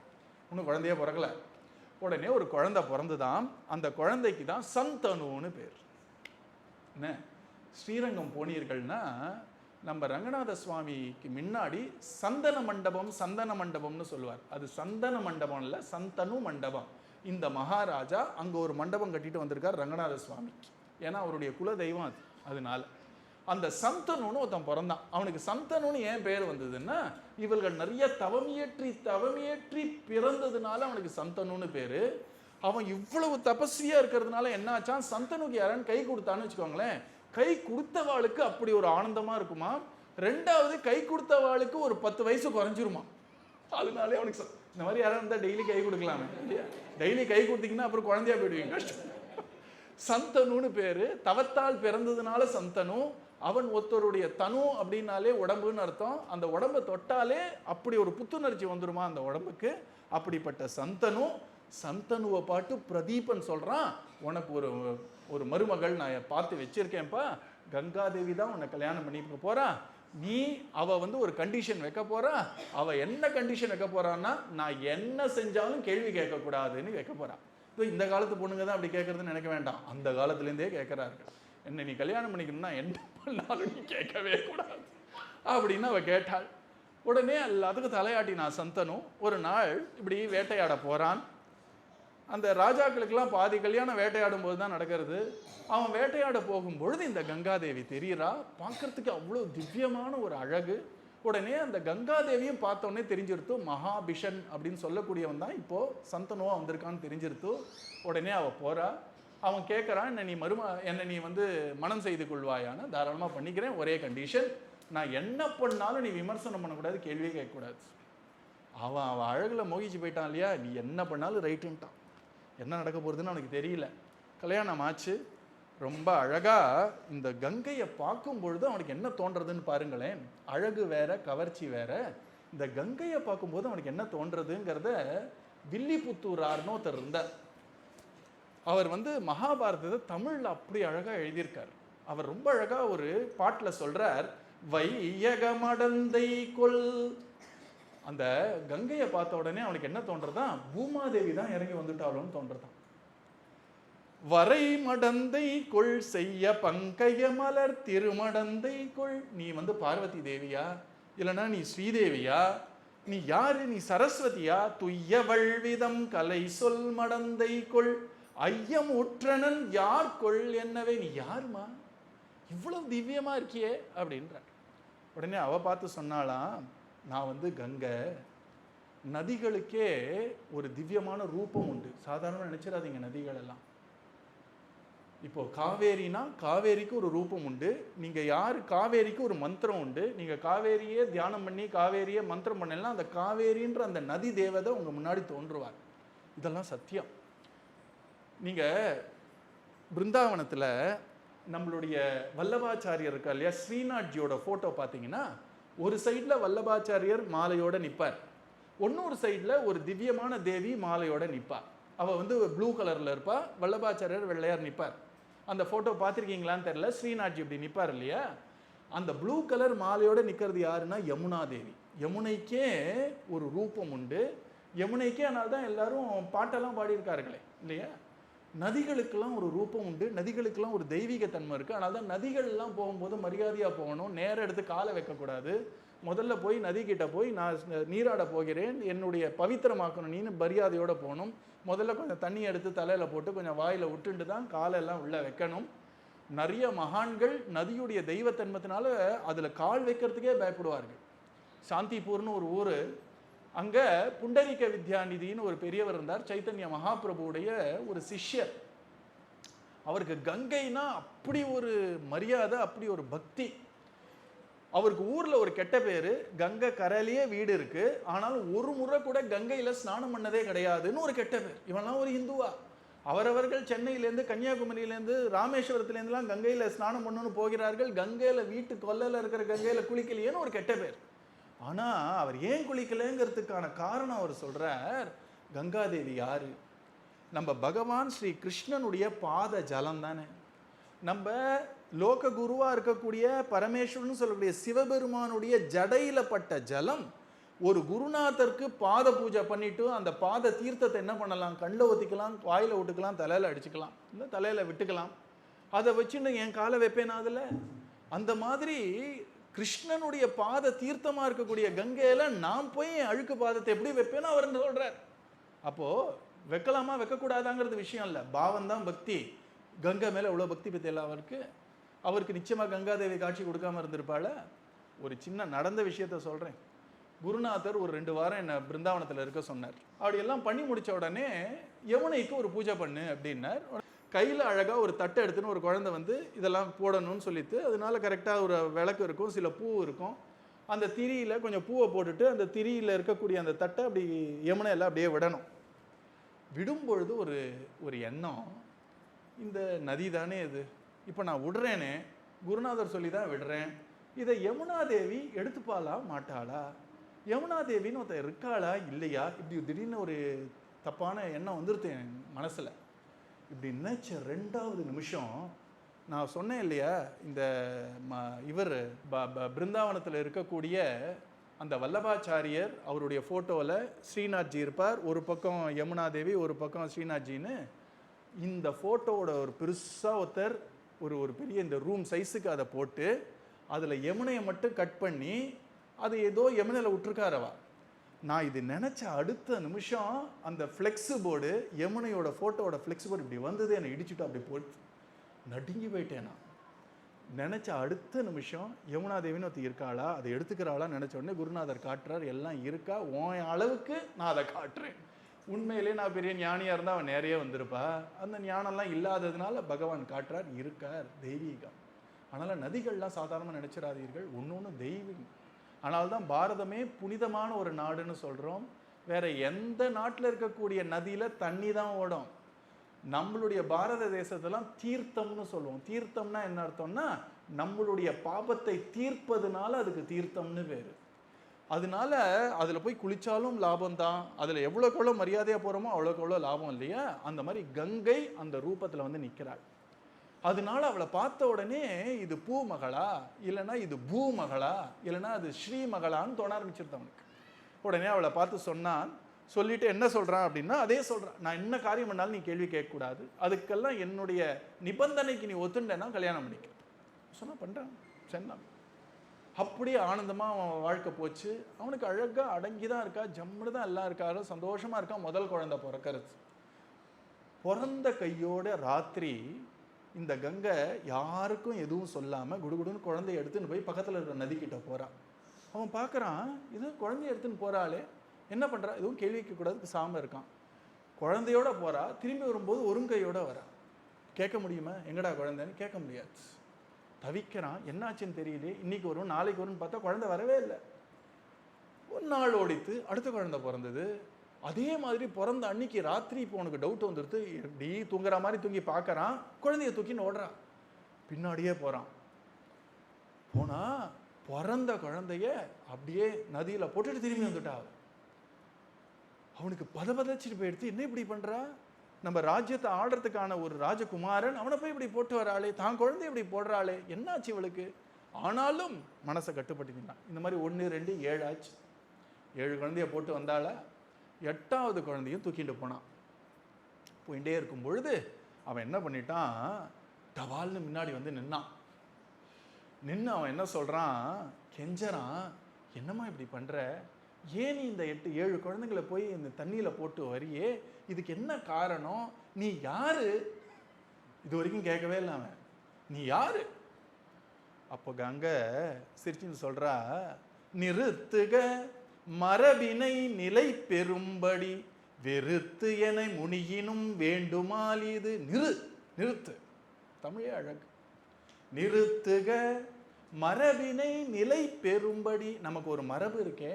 இன்னும் குழந்தையே பிறக்கல. உடனே ஒரு குழந்தை பிறந்துதான். அந்த குழந்தைக்கு தான் சந்தனுன்னு பேர். என்ன, ஸ்ரீரங்கம் போனீர்கள்னா நம்ம ரங்கநாத சுவாமிக்கு முன்னாடி சந்தன மண்டபம்னு சொல்லுவார். அது சந்தன மண்டபம் இல்லை, சந்தனு மண்டபம். இந்த மகாராஜா அங்கே ஒரு மண்டபம் கட்டிட்டு வந்திருக்கார் ரங்கநாத சுவாமி. ஏன்னா அவருடைய குல தெய்வம் அது. அதனால அந்த சந்தனுன்னு ஒருத்தன் பிறந்தான். அவனுக்கு சந்தனுன்னு ஏன் பேர் வந்ததுன்னா, இவர்கள் நிறைய தவமியேற்றி பிறந்ததுனால அவனுக்கு சந்தனுன்னு பேரு. அவன் இவ்வளவு தபஸ்வியா இருக்கிறதுனால என்ன ஆச்சான், சந்தனுக்கு யாரான்னு கை கொடுத்தான்னு வச்சுக்கோங்களேன், கை கொடுத்தவாளுக்கு அப்படி ஒரு ஆனந்தமா இருக்குமா. 2வது கை கொடுத்தவாளுக்கு ஒரு 10 வயசு குறைஞ்சிருமா. அதனாலே அவனுக்கு இந்த மாதிரி யாரும் இருந்தால் டெய்லி கை கொடுக்கலாமே. டெய்லி கை கொடுத்தீங்கன்னா அப்புறம் குழந்தையா போயிடுவீங்க. சந்தனுன்னு பேரு. தவத்தால் பிறந்ததுனால சந்தனு. அவன் ஒருத்தருடைய தனு அப்படின்னாலே உடம்புன்னு அர்த்தம். அந்த உடம்பை தொட்டாலே அப்படி ஒரு புத்துணர்ச்சி வந்துருமா அந்த உடம்புக்கு. அப்படிப்பட்ட சந்தனுவை பாட்டு பிரதீபன் சொல்றான், உனக்கு ஒரு மருமகள் நான் பார்த்து வச்சிருக்கேன்ப்பா, கங்காதேவி தான் உன்னை கல்யாணம் பண்ணிக்க போறா. நீ அவ வந்து ஒரு கண்டிஷன் வைக்க போறா. அவ என்ன கண்டிஷன் வைக்க போறான்னா, நான் என்ன செஞ்சாலும் கேள்வி கேட்கக்கூடாதுன்னு வைக்க போறா. இந்த காலத்து பொண்ணுங்க தான் அப்படி கேட்கறதுன்னு நினைக்க வேண்டாம், அந்த காலத்துலேருந்தே கேட்கிறார்கள். என்ன நீ கல்யாணம் பண்ணிக்கணும்னா என்ன பண்ணாலும் நீ கேட்கவே கூடாது அப்படின்னு அவ கேட்டாள். உடனே எல்லாத்துக்கும் தலையாட்டினான் சந்தனு. ஒரு நாள் இப்படி வேட்டையாட போறான். அந்த ராஜாக்களுக்கெல்லாம் பாதி கல்யாணம் வேட்டையாடும் போது தான் நடக்கிறது. அவன் வேட்டையாட போகும்பொழுது இந்த கங்காதேவி தெரிகிறா. பார்க்கறதுக்கு அவ்வளோ திவ்யமான ஒரு அழகு. உடனே அந்த கங்காதேவியும் பார்த்தோன்னே தெரிஞ்சிருத்து, மகாபிஷன் அப்படின்னு சொல்லக்கூடியவன் தான் இப்போ சந்தனுவா வந்திருக்கான்னு தெரிஞ்சிருத்து. உடனே அவள் போறா. அவன் கேட்குறான், என்னை நீ வந்து மனம் செய்து கொள்வாயான்னு. தாராளமாக பண்ணிக்கிறேன், ஒரே கண்டிஷன், நான் என்ன பண்ணாலும் நீ விமர்சனம் பண்ணக்கூடாது, கேள்வியே கேட்கக்கூடாது. அவன் அழகில் மோகிச்சு போயிட்டான் இல்லையா, நீ என்ன பண்ணாலும் ரைட்டுன்ட்டான். என்ன நடக்க போகிறதுன்னு அவனுக்கு தெரியல. கல்யாணம் ஆச்சு. ரொம்ப அழகாக இந்த கங்கையை பார்க்கும் பொழுது அவனுக்கு என்ன தோன்றதுன்னு பாருங்களேன். அழகு வேற, கவர்ச்சி வேற. இந்த கங்கையை பார்க்கும்போது அவனுக்கு என்ன தோன்றதுங்கிறத வில்லிபுத்தூரார்னு ஒருத்தர் இருந்தார். அவர் மகாபாரதத்தை தமிழ்ல அப்படி அழகா எழுதியிருக்கார். அவர் ரொம்ப அழகா ஒரு பாட்டுல சொல்றார், வையகமடந்தை கொள். அந்த கங்கையை பார்த்த உடனே அவனுக்கு என்ன தோன்றதான், பூமாதேவி தான் இறங்கி வந்துட்டாளோன்னு தோன்றதான். வரை மடந்தை கொள் செய்ய பங்கைய மலர் திருமடந்தை கொள். நீ பார்வதி தேவியா, இல்லைன்னா நீ ஸ்ரீதேவியா, நீ யாரு, நீ சரஸ்வதியா? துய்ய வள்விதம் கலை சொல் மடந்தை கொள் ஐயம் உற்றனன் யார் கொள் என்னவே. நீ யாருமா, இவ்வளவு திவ்யமா இருக்கியே அப்படின்றார். உடனே அவ பார்த்து சொன்னாலாம், நான் கங்கை. நதிகளுக்கே ஒரு திவ்யமான ரூபம் உண்டு. சாதாரண நினைச்சிடாதீங்க நதிகள் எல்லாம். இப்போ காவேரினா காவேரிக்கு ஒரு ரூபம் உண்டு. நீங்க யாரு, காவேரிக்கு ஒரு மந்திரம் உண்டு. நீங்க காவேரியே தியானம் பண்ணி காவேரியே மந்திரம் பண்ணலாம், அந்த காவேரின்ற அந்த நதி தேவதை உங்க முன்னாடி தோன்றுவார். இதெல்லாம் சத்தியம். நீங்க பிருந்தாவனத்துல நம்மளுடைய வல்லபாச்சாரியர் இருக்கா இல்லையா, ஸ்ரீநாத்ஜியோட போட்டோ பார்த்தீங்கன்னா, ஒரு சைட்ல வல்லபாச்சாரியர் மாலையோட நிற்பார், இன்னொரு சைட்ல ஒரு திவ்யமான தேவி மாலையோட நிற்பார். அவ ப்ளூ கலர்ல இருப்பா, வல்லபாச்சாரியர் வெள்ளையார் நிற்பார். அந்த போட்டோ பார்த்துருக்கீங்களான்னு தெரியல. ஸ்ரீநாத்ஜி இப்படி நிற்பார் இல்லையா, அந்த ப்ளூ கலர் மாலையோட நிற்கிறது யாருன்னா யமுனா தேவி. யமுனைக்கே ஒரு ரூபம் உண்டு. யமுனைக்கே அதனால தான் எல்லாரும் பாட்டெல்லாம் பாடியிருக்கார்களே இல்லையா. நதிகளுக்கெல்லாம் ஒரு ரூபம் உண்டு, நதிகளுக்கெல்லாம் ஒரு தெய்வீக தன்மை இருக்குது. அதனால தான் நதிகள்லாம் போகும்போது மரியாதையாக போகணும், நேரம் எடுத்து காலை வைக்கக்கூடாது. முதல்ல போய் நதிக்கிட்ட போய் நான் நீராட போகிறேன், என்னுடைய பவித்திரமாக்கணும் நீன்னு மரியாதையோடு போகணும். முதல்ல கொஞ்சம் தண்ணி எடுத்து தலையில் போட்டு கொஞ்சம் வாயில் விட்டுட்டு தான் காலெல்லாம் உள்ளே வைக்கணும். நிறைய மகான்கள் நதியுடைய தெய்வத்தன்மத்தினால அதில் கால் வைக்கிறதுக்கே பயப்படுவார்கள். சாந்திப்பூர்னு ஒரு ஊர், அங்கே புண்டரிக வித்யாநிதினு ஒரு பெரியவர் இருந்தார், சைத்தன்ய மகாபிரபுடைய ஒரு சிஷ்யர். அவருக்கு கங்கைனா அப்படி ஒரு மரியாதை, அப்படி ஒரு பக்தி. அவருக்கு ஊரில் ஒரு கெட்ட பேர், கங்கை கரையிலேயே வீடு இருக்கு, ஆனாலும் ஒரு முறை கூட கங்கையில் ஸ்நானம் பண்ணதே கிடையாதுன்னு ஒரு கெட்ட பேர். இவெல்லாம் ஒரு இந்துவா? அவரவர்கள் சென்னையிலேருந்து கன்னியாகுமரியிலேருந்து ராமேஸ்வரத்துலேருந்துலாம் கங்கையில் ஸ்நானம் பண்ணணும்னு போகிறார்கள். கங்கையில் வீட்டு கொல்லையில் இருக்கிற கங்கையில் குளிக்கலையேன்னு ஒரு கெட்ட பேர். ஆனால் அவர் ஏன் குளிக்கலைங்கிறதுக்கான காரணம் அவர் சொல்கிறார். கங்காதேவி யாரு? நம்ம பகவான் ஸ்ரீ கிருஷ்ணனுடைய பாத ஜலம் தானே. நம்ம லோக குருவாக இருக்கக்கூடிய பரமேஸ்வரன் சொல்லக்கூடிய சிவபெருமானுடைய ஜடையில பட்ட ஜலம். ஒரு குருநாதருக்கு பாத பூஜை பண்ணிட்டு அந்த பாத தீர்த்தத்தை என்ன பண்ணலாம், கண்ணில் ஊற்றிக்கலாம், வாயில் விட்டுக்கலாம், தலையில் அடிச்சுக்கலாம், இல்லை தலையில் விட்டுக்கலாம். அதை வச்சுன்னு என் காலை வைப்பேன் அதில். அந்த மாதிரி கிருஷ்ணனுடைய பாத தீர்த்தமாக இருக்கக்கூடிய கங்கையில் நான் போய் என் அழுக்கு பாதத்தை எப்படி வைப்பேன்னு அவர் சொல்கிறார். அப்போது வைக்கலாமா வைக்கக்கூடாதாங்கிறது விஷயம் இல்லை, பாவம் தான் பக்தி. கங்கை மேலே இவ்வளோ பக்தி பற்றி எல்லாம் அவருக்கு நிச்சயமாக கங்காதேவி காட்சி கொடுக்காம இருந்திருப்பாள். ஒரு சின்ன நடந்த விஷயத்த சொல்கிறேன். குருநாதர் ஒரு 2 வாரம் என்னை பிருந்தாவனத்தில் இருக்க சொன்னார். அப்படி எல்லாம் பண்ணி முடித்த உடனே யமுனைக்கு ஒரு பூஜை பண்ணு அப்படின்னார். கையில் அழகாக ஒரு தட்டை எடுத்துன்னு ஒரு குழந்தை இதெல்லாம் போடணும்னு சொல்லிட்டு, அதனால கரெக்டாக ஒரு விளக்கு இருக்கும், சில பூ இருக்கும். அந்த திரியில் கொஞ்சம் பூவை போட்டுட்டு அந்த திரியில் இருக்கக்கூடிய அந்த தட்டை அப்படி யமுனையில் அப்படியே விடணும். விடும்பொழுது ஒரு எண்ணம், இந்த நதி தானே இது, இப்போ நான் விடுறேனே, குருநாதர் சொல்லி தான் விடுறேன், இதை யமுனாதேவி எடுத்துப்பாளா மாட்டாளா, யமுனாதேவின்னு ஒருத்தர் இருக்காளா இல்லையா, இப்படி திடீர்னு ஒரு தப்பான எண்ணம் வந்துருது என் மனசில். இப்படி நினைச்ச 2வது நிமிஷம் நான் சொன்னேன் இல்லையா, இந்த இவர் பிருந்தாவனத்தில் இருக்கக்கூடிய அந்த வல்லபாச்சாரியர் அவருடைய ஃபோட்டோவில் ஸ்ரீநாத்ஜி இருப்பார், ஒரு பக்கம் யமுனாதேவி ஒரு பக்கம் ஸ்ரீநாத்ஜின்னு. இந்த ஃபோட்டோவோட ஒரு பெருசாக ஒருத்தர் ஒரு பெரிய இந்த ரூம் சைஸுக்கு அதை போட்டு அதில் யமுனையை மட்டும் கட் பண்ணி அது ஏதோ யமுனையில் விட்டுருக்காரவா. நான் இது நினச்ச அடுத்த நிமிஷம் அந்த ஃப்ளெக்ஸு போர்டு, யமுனையோட ஃபோட்டோவோட ஃப்ளெக்ஸ் போர்டு இப்படி வந்தது, என்னை இடிச்சுட்டு அப்படி போட்டு நடுங்கி போயிட்டேன். நான் நினச்ச அடுத்த நிமிஷம் யமுனாதேவின்னு ஒருத்தர் இருக்காளா, அதை எடுத்துக்கிறாளா நினச்ச உடனே குருநாதர் காட்டுறார், எல்லாம் இருக்கா, உன் அளவுக்கு நான் அதை காட்டுறேன். உண்மையிலே நான் பெரிய ஞானியாக இருந்தால் அவன் நிறைய வந்திருப்பா. அந்த ஞானம்லாம் இல்லாததுனால பகவான் காட்டுறார், இருக்கார், தெய்வீகம். அதனால் நதிகள்லாம் சாதாரணமாக நினச்சிடாதீர்கள், ஒன்று தெய்வீகம். ஆனால்தான் பாரதமே புனிதமான ஒரு நாடுன்னு சொல்கிறோம். வேறு எந்த நாட்டில் இருக்கக்கூடிய நதியில் தண்ணி தான் ஓடும். நம்மளுடைய பாரத தேசத்தெல்லாம் தீர்த்தம்னு சொல்லுவோம். தீர்த்தம்னா என்ன அர்த்தம்னா, நம்மளுடைய பாபத்தை தீர்ப்பதுனால அதுக்கு தீர்த்தம்னு பேர். அதனால அதில் போய் குளிச்சாலும் லாபம் தான். அதில் எவ்வளோக்கு எவ்வளோ மரியாதையாக போகிறோமோ அவ்வளோக்கு எவ்வளோ லாபம் இல்லையா? அந்த மாதிரி கங்கை அந்த ரூபத்தில் வந்து நிற்கிறாள். அதனால அவளை பார்த்த உடனே இது பூமகளா, இல்லைன்னா இது பூமகளா, இல்லைன்னா அது ஸ்ரீமகளான்னு தோண ஆரம்பிச்சிருது அவனுக்கு. உடனே அவளை பார்த்து சொன்னான். சொல்லிட்டு என்ன சொல்கிறான் அப்படின்னா, அதே சொல்கிறான், நான் என்ன காரியம் பண்ணாலும் நீ கேள்வி கேட்கக்கூடாது, அதுக்கெல்லாம் என்னுடைய நிபந்தனைக்கு நீ ஒத்துண்டேன்னா கல்யாணம் பண்ணிக்க சொன்னால் பண்ணுறான். சொன்னான். அப்படியே ஆனந்தமாக அவன் வாழ்க்கை போச்சு. அவனுக்கு அழகாக அடங்கி தான் இருக்கா, ஜம்முன்னு தான் எல்லாம் இருக்காரு, சந்தோஷமாக இருக்கான். முதல் குழந்தை பிறக்கிறது. பிறந்த கையோட ராத்திரி இந்த கங்கை யாருக்கும் எதுவும் சொல்லாமல் குடுகுடுன்னு குழந்தைய எடுத்துன்னு போய் பக்கத்தில் இருக்கிற நதிக்கிட்ட போகிறான். அவன் பார்க்குறான், இது குழந்தைய எடுத்துன்னு போகிறாளே, என்ன பண்ணுறா, எதுவும் கேள்வி கேட்கக்கூடாது, சாம இருக்கான். குழந்தையோட போகிறா, திரும்பி வரும்போது ஒருங்கையோட வரா. கேட்க முடியுமா எங்கடா குழந்தைன்னு? கேட்க முடியாது. தவிக்கிறான், என்னாச்சுன்னு தெரியல. இன்னைக்கு வரும் நாளைக்கு வரும்னு பார்த்தா குழந்தை வரவே இல்லை. ஒரு நாள் ஓடித்து அடுத்த குழந்தை பிறந்தது. அதே மாதிரி பிறந்த அன்னைக்கு ராத்திரி இப்போ உனக்கு டவுட் வந்துடுது. எப்படி தூங்குற மாதிரி தூங்கி பார்க்கறான், குழந்தைய தூக்கின்னு ஓடுறான். பின்னாடியே போகிறான். போனால் பிறந்த குழந்தைய அப்படியே நதியில் போட்டுட்டு திரும்பி வந்துட்டா. அவனுக்கு பதச்சிட்டு போயிடுத்து. என்ன இப்படி பண்ணுறா, நம்ம ராஜ்யத்தை ஆடுறதுக்கான ஒரு ராஜகுமாரன், அவனை போய் இப்படி போட்டு வராளே, தான் குழந்தை இப்படி போடுறாளே, என்னாச்சு இவளுக்கு? ஆனாலும் மனசை கட்டுப்பட்டுக்கிட்டான். இந்த மாதிரி 1 2 7 ஆச்சு. 7 குழந்தைய போட்டு வந்தால 8வது குழந்தையும் தூக்கிட்டு போனான். போயிட்டே இருக்கும் பொழுது அவன் என்ன பண்ணிட்டான், டவால்னு முன்னாடி வந்து நின்னான். நின்று அவன் என்ன சொல்கிறான், கெஞ்சறான், என்னம்மா இப்படி பண்ணுற, ஏன் நீ இந்த 8 7 குழந்தைங்களை போய் இந்த தண்ணியில் போட்டு வரியே, இதுக்கு என்ன காரணம், நீ யாரு? இது வரைக்கும் கேட்கவே இல்லை அவன், நீ யாரு? அப்போ கங்கை சிரிச்சுன்னு சொல்கிறா, நிறுத்துக மரபினை நிலை பெறும்படி வெறுத்து என முனியினும் வேண்டுமால் இது. நிறுத்து, தமிழே அழகு. நிறுத்துக மரபினை நிலை பெறும்படி. நமக்கு ஒரு மரபு இருக்கே,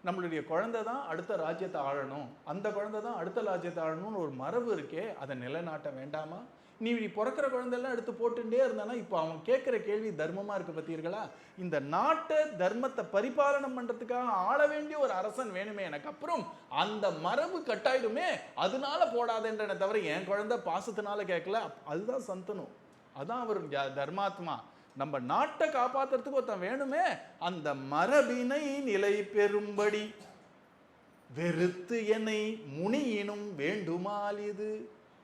நம்மளுடைய குழந்தை தான் அடுத்த ராஜ்யத்தை ஆளணும், அந்த குழந்தை தான் அடுத்த ராஜ்யத்தை ஆளணும்னு ஒரு மரபு இருக்கே, அதை நிலைநாட்ட வேண்டாமா? நீ பிறக்கிற குழந்தையெல்லாம் எடுத்து போட்டுட்டே இருந்தானா இப்போ அவன் கேட்குற கேள்வி தர்மமாக இருக்கு பார்த்தீர்களா? இந்த நாட்டை தர்மத்தை பரிபாலனம் பண்ணுறதுக்காக ஆள வேண்டிய ஒரு அரசன் வேணுமே எனக்கு, அப்புறம் அந்த மரபு கட்டாயிடுமே, அதனால போடாதேன்றன தவிர என் குழந்தை பாசத்தினால கேட்கல. அதுதான் சந்தனு, அதான் அவர் தர்மாத்மா. நம்ம நாட்டை காப்பாற்றுறதுக்கு ஒருத்தன் வேணுமே, அந்த மரபினை நிலை பெறும்படி வெறுத்து என்னை முனியினும் வேண்டுமால் இது.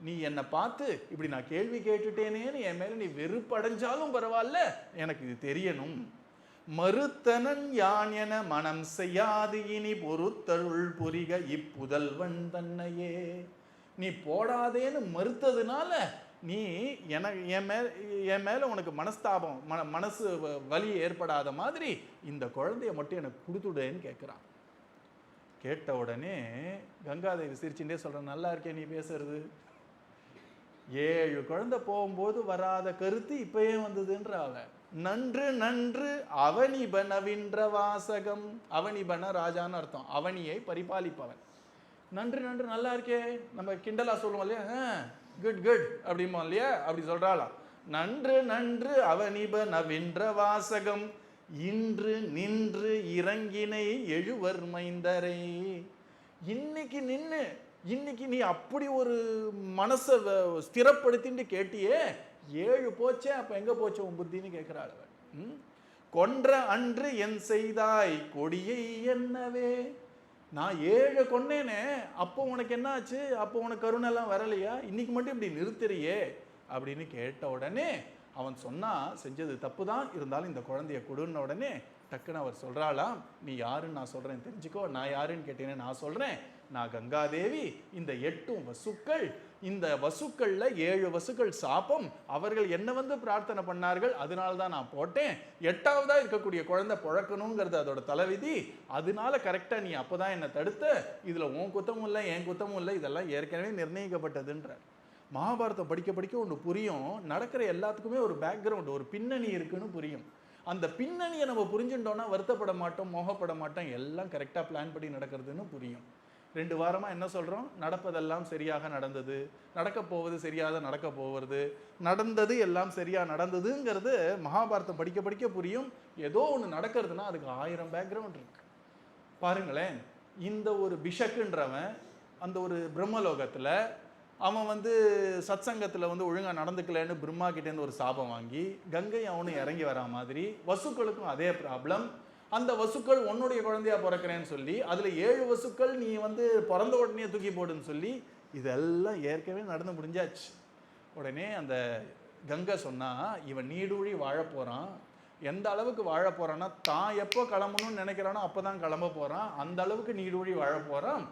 நீ என்னை பார்த்து இப்படி நான் கேள்வி கேட்டுட்டேனேன்னு என் மேலே நீ வெறுப்படைஞ்சாலும் பரவாயில்ல, எனக்கு இது தெரியணும். மறுத்தனன் யான் என மனம் செய்யாது இனி பொறுத்தருள் புரிக இப்புதல்வன் தன்னையே. நீ போடாதேன்னு மறுத்ததுனால நீ எனக்கு என் மேலே உனக்கு மனஸ்தாபம் மனசு வலி ஏற்படாத மாதிரி இந்த குழந்தைய மட்டும் எனக்கு கொடுத்துடேன்னு கேட்குறான். கேட்ட உடனே கங்காதேவி சிரிச்சுட்டே சொல்கிறேன், நல்லா இருக்கே நீ பேசுறது, 7 குழந்தை போகும்போது வராத கருத்து இப்பயே வந்ததுன்ற அவ. நன்று நன்று அவனிபனவின்ற வாசகம். அவனிபன ராஜான்னு அர்த்தம், அவனியை பரிபாலிப்பவன். நன்று நன்று நல்லா இருக்கே, நம்ம கிண்டலா சொல்லுவோம் இல்லையா, குட் குட் அப்படிமோ இல்லையா, அப்படி சொல்றாளாம். நன்று நன்று அவனிபனவின்ற வாசகம் இன்று நின்று இறங்கினை எழுவர் மைந்தரை. இன்னைக்கு நீ அப்படி ஒரு மனசை ஸ்திரப்படுத்திட்டு கேட்டியே, 7 போச்சே, அப்ப எங்க போச்ச உன் புத்தின்னு கேட்கிறாள் அவன். கொன்ற அன்று என் செய்தாய் கொடியை என்னவே. நான் 7 கொன்னேனே, அப்போ உனக்கு என்ன ஆச்சு, அப்போ உனக்கு கருணெல்லாம் வரலையா, இன்னைக்கு மட்டும் இப்படி நிறுத்துறியே அப்படின்னு கேட்ட உடனே அவன் சொன்னா, செஞ்சது தப்பு தான், இருந்தாலும் இந்த குழந்தைய கொடுன்ன உடனே டக்குன்னு அவர் சொல்றாளாம், நீ யாருன்னு நான் சொல்றேன் தெரிஞ்சுக்கோ. நான் யாருன்னு கேட்டேன்னு நான் சொல்றேன், நான் கங்காதேவி. இந்த 8 வசுக்கள், இந்த வசுக்கள்ல 7 வசுக்கள் சாபம், அவர்கள் என்ன வந்து பிரார்த்தனை பண்ணார்கள், அதனால தான் நான் போட்டேன். 8வதா இருக்கக்கூடிய குழந்தை பிறக்கணுங்கிறது அதோட தலைவிதி, அதனால கரெக்டா நீ அப்பதான் என்னை தடுத்த, இதுல உன் குத்தமும் இல்லை என் குத்தமும் இல்லை, இதெல்லாம் ஏற்கனவே நிர்ணயிக்கப்பட்டதுன்ற. மகாபாரதம் படிக்க படிக்க ஒன்று புரியும், நடக்கிற எல்லாத்துக்குமே ஒரு பேக்ரவுண்ட், ஒரு பின்னணி இருக்குன்னு புரியும். அந்த பின்னணியை நம்ம புரிஞ்சுட்டோம்னா வருத்தப்பட மாட்டோம், மோகப்பட மாட்டோம், எல்லாம் கரெக்டாக பிளான் பண்ணி நடக்கிறதுன்னு புரியும். 2 வாரமாக என்ன சொல்கிறோம், நடப்பதெல்லாம் சரியாக நடந்தது, நடக்க போவது சரியாக நடக்க போவது, நடந்தது எல்லாம் சரியாக நடந்ததுங்கிறது மகாபாரதம் படிக்க படிக்க புரியும். ஏதோ ஒன்று நடக்கிறதுனா அதுக்கு 1000 பேக்ரவுண்ட் இருக்கு. பாருங்களேன், இந்த ஒரு பிஷக்குன்றவன் அந்த ஒரு பிரம்மலோகத்தில் அவன் சத்சங்கத்தில் ஒழுங்காக நடந்துக்கலன்னு பிரம்மா கிட்டேருந்து ஒரு சாபம் வாங்கி கங்கை அவனும் இறங்கி வரா மாதிரி வசுக்களுக்கும் அதே ப்ராப்ளம். அந்த வசுக்கள் உன்னுடைய குழந்தையா பிறக்கிறேன்னு சொல்லி அதில் 7 வசுக்கள் நீ பிறந்த உடனே தூக்கி போடுன்னு சொல்லி இதெல்லாம் ஏற்கனவே நடந்து முடிஞ்சாச்சு. உடனே அந்த கங்கை சொன்னா, இவன் நீடூழி வாழ போறான். எந்த அளவுக்கு வாழ போறான்னா, தான் எப்போ கிளம்பணும்னு நினைக்கிறானோ அப்போதான் கிளம்ப போறான். அந்த அளவுக்கு நீடூழி வாழ போறான்.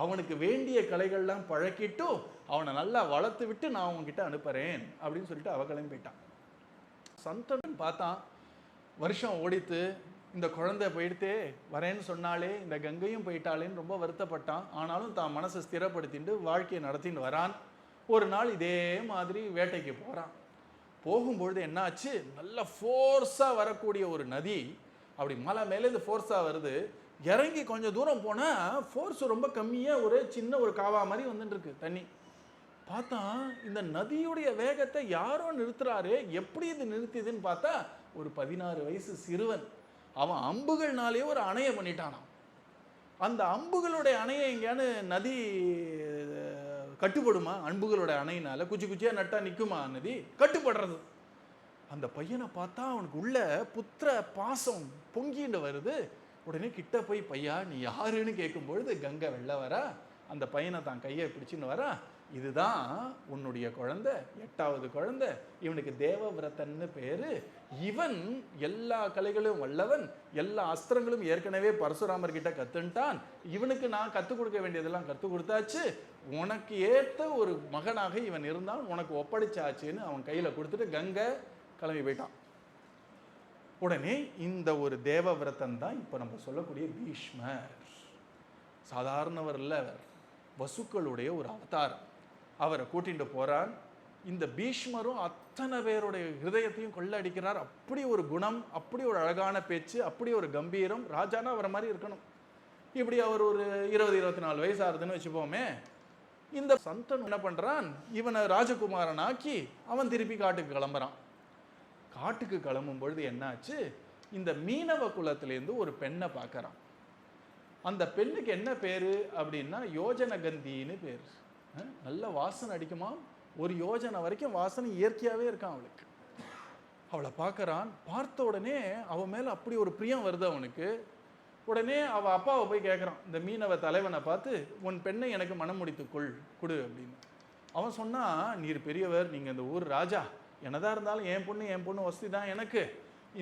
அவனுக்கு வேண்டிய கலைகள்லாம் பழக்கிட்டு அவனை நல்லா வளர்த்து விட்டு நான் அவன்கிட்ட அனுப்புறேன் அப்படின்னு சொல்லிட்டு அவ கிளம்பி போயிட்டான். சந்தனன் பார்த்தான், வருஷம் ஓடித்து, இந்த குழந்தை போயிடுத்தே, வரேன்னு சொன்னாலே, இந்த கங்கையும் போயிட்டாளேன்னு ரொம்ப வருத்தப்பட்டான். ஆனாலும் தான் மனசை ஸ்திரப்படுத்திட்டு வாழ்க்கையை நடத்தின்னு வரான். ஒரு நாள் இதே மாதிரி வேட்டைக்கு போகிறான். போகும்பொழுது என்னாச்சு, நல்ல ஃபோர்ஸாக வரக்கூடிய ஒரு நதி அப்படி மலை மேலேருந்து ஃபோர்ஸாக வருது. இறங்கி கொஞ்சம் தூரம் போனால் ஃபோர்ஸ் ரொம்ப கம்மியாக ஒரு சின்ன ஒரு காவா மாதிரி வந்துட்டுருக்கு தண்ணி. பார்த்தா இந்த நதியுடைய வேகத்தை யாரோ நிறுத்துறாரு. எப்படி இது நிறுத்திதுன்னு பார்த்தா ஒரு 16 வயசு சிறுவன். அவன் அம்புகள்னாலே ஒரு அணையை பண்ணிட்டானான். அந்த அம்புகளுடைய அணையை எங்கேயானு நதி கட்டுப்படுமா? அன்புகளோட அணையினால குச்சி குச்சியாக நட்டா நிற்குமா நதி? கட்டுப்படுறது. அந்த பையனை பார்த்தா அவனுக்கு உள்ள புத்திர பாசம் பொங்கிட்டு வருது. உடனே கிட்ட போய், பையா நீ யாருன்னு கேட்கும்பொழுது கங்கை வெளில வரா. அந்த பையனை தான் கையை பிடிச்சின்னு வரா. இதுதான் உன்னுடைய குழந்தை, 8வது குழந்தை. இவனுக்கு தேவவிரதன்னு பேரு. இவன் எல்லா கலைகளும் வல்லவன், எல்லா அஸ்திரங்களும் ஏற்கனவே பரசுராமர் கிட்ட கத்துட்டான். இவனுக்கு நான் கற்றுக் கொடுக்க வேண்டியதெல்லாம் கற்றுக் கொடுத்தாச்சு. உனக்கு ஏற்ற ஒரு மகனாக இவன் இருந்தான், உனக்கு ஒப்படைச்சாச்சுன்னு அவன் கையில் கொடுத்துட்டு கங்கை கிளம்பி போயிட்டான். உடனே இந்த ஒரு தேவவிரதன் தான் இப்போ நம்ம சொல்லக்கூடிய பீஷ்மர். சாதாரணவர் இல்லை, அவர் வசுக்களுடைய ஒரு அவதாரம். அவரை கூட்டிட்டு போறான். இந்த பீஷ்மரும் அத்தனை பேருடைய ஹிருதயத்தையும் கொள்ளடிக்கிறார். அப்படி ஒரு குணம், அப்படி ஒரு அழகான பேச்சு, அப்படி ஒரு கம்பீரம். ராஜானா அவரை மாதிரி இருக்கணும். இப்படி அவர் ஒரு 20-24 வயசு ஆகுதுன்னு வச்சுப்போமே. இந்த சந்தனு என்ன பண்றான், இவனை ராஜகுமாரன் ஆக்கி அவன் திருப்பி காட்டுக்கு கிளம்புறான். காட்டுக்கு கிளம்பும் பொழுது என்னாச்சு, இந்த மீனவ குலத்திலேருந்து ஒரு பெண்ணை பார்க்கறான். அந்த பெண்ணுக்கு என்ன பேரு அப்படின்னா யோஜனகந்தின்னு பேர். நல்ல வாசனை அடிக்குமா, ஒரு யோஜனை வரைக்கும் வாசனை இயற்கையாகவே இருக்கான் அவளுக்கு. அவளை பார்க்கறான். பார்த்த உடனே அவன் மேலே அப்படி ஒரு பிரியம் வருது அவனுக்கு. உடனே அவள் அப்பாவை போய் கேட்குறான், இந்த மீனவ தலைவனை பார்த்து, உன் பெண்ணை எனக்கு மனம் முடித்துக்கொள் கொடு அப்படின்னு. அவன் சொன்னா, நீர் பெரியவர், நீங்கள் இந்த ஊர் ராஜா, என்னதான் இருந்தாலும் என் பொண்ணு வசதி தான் எனக்கு.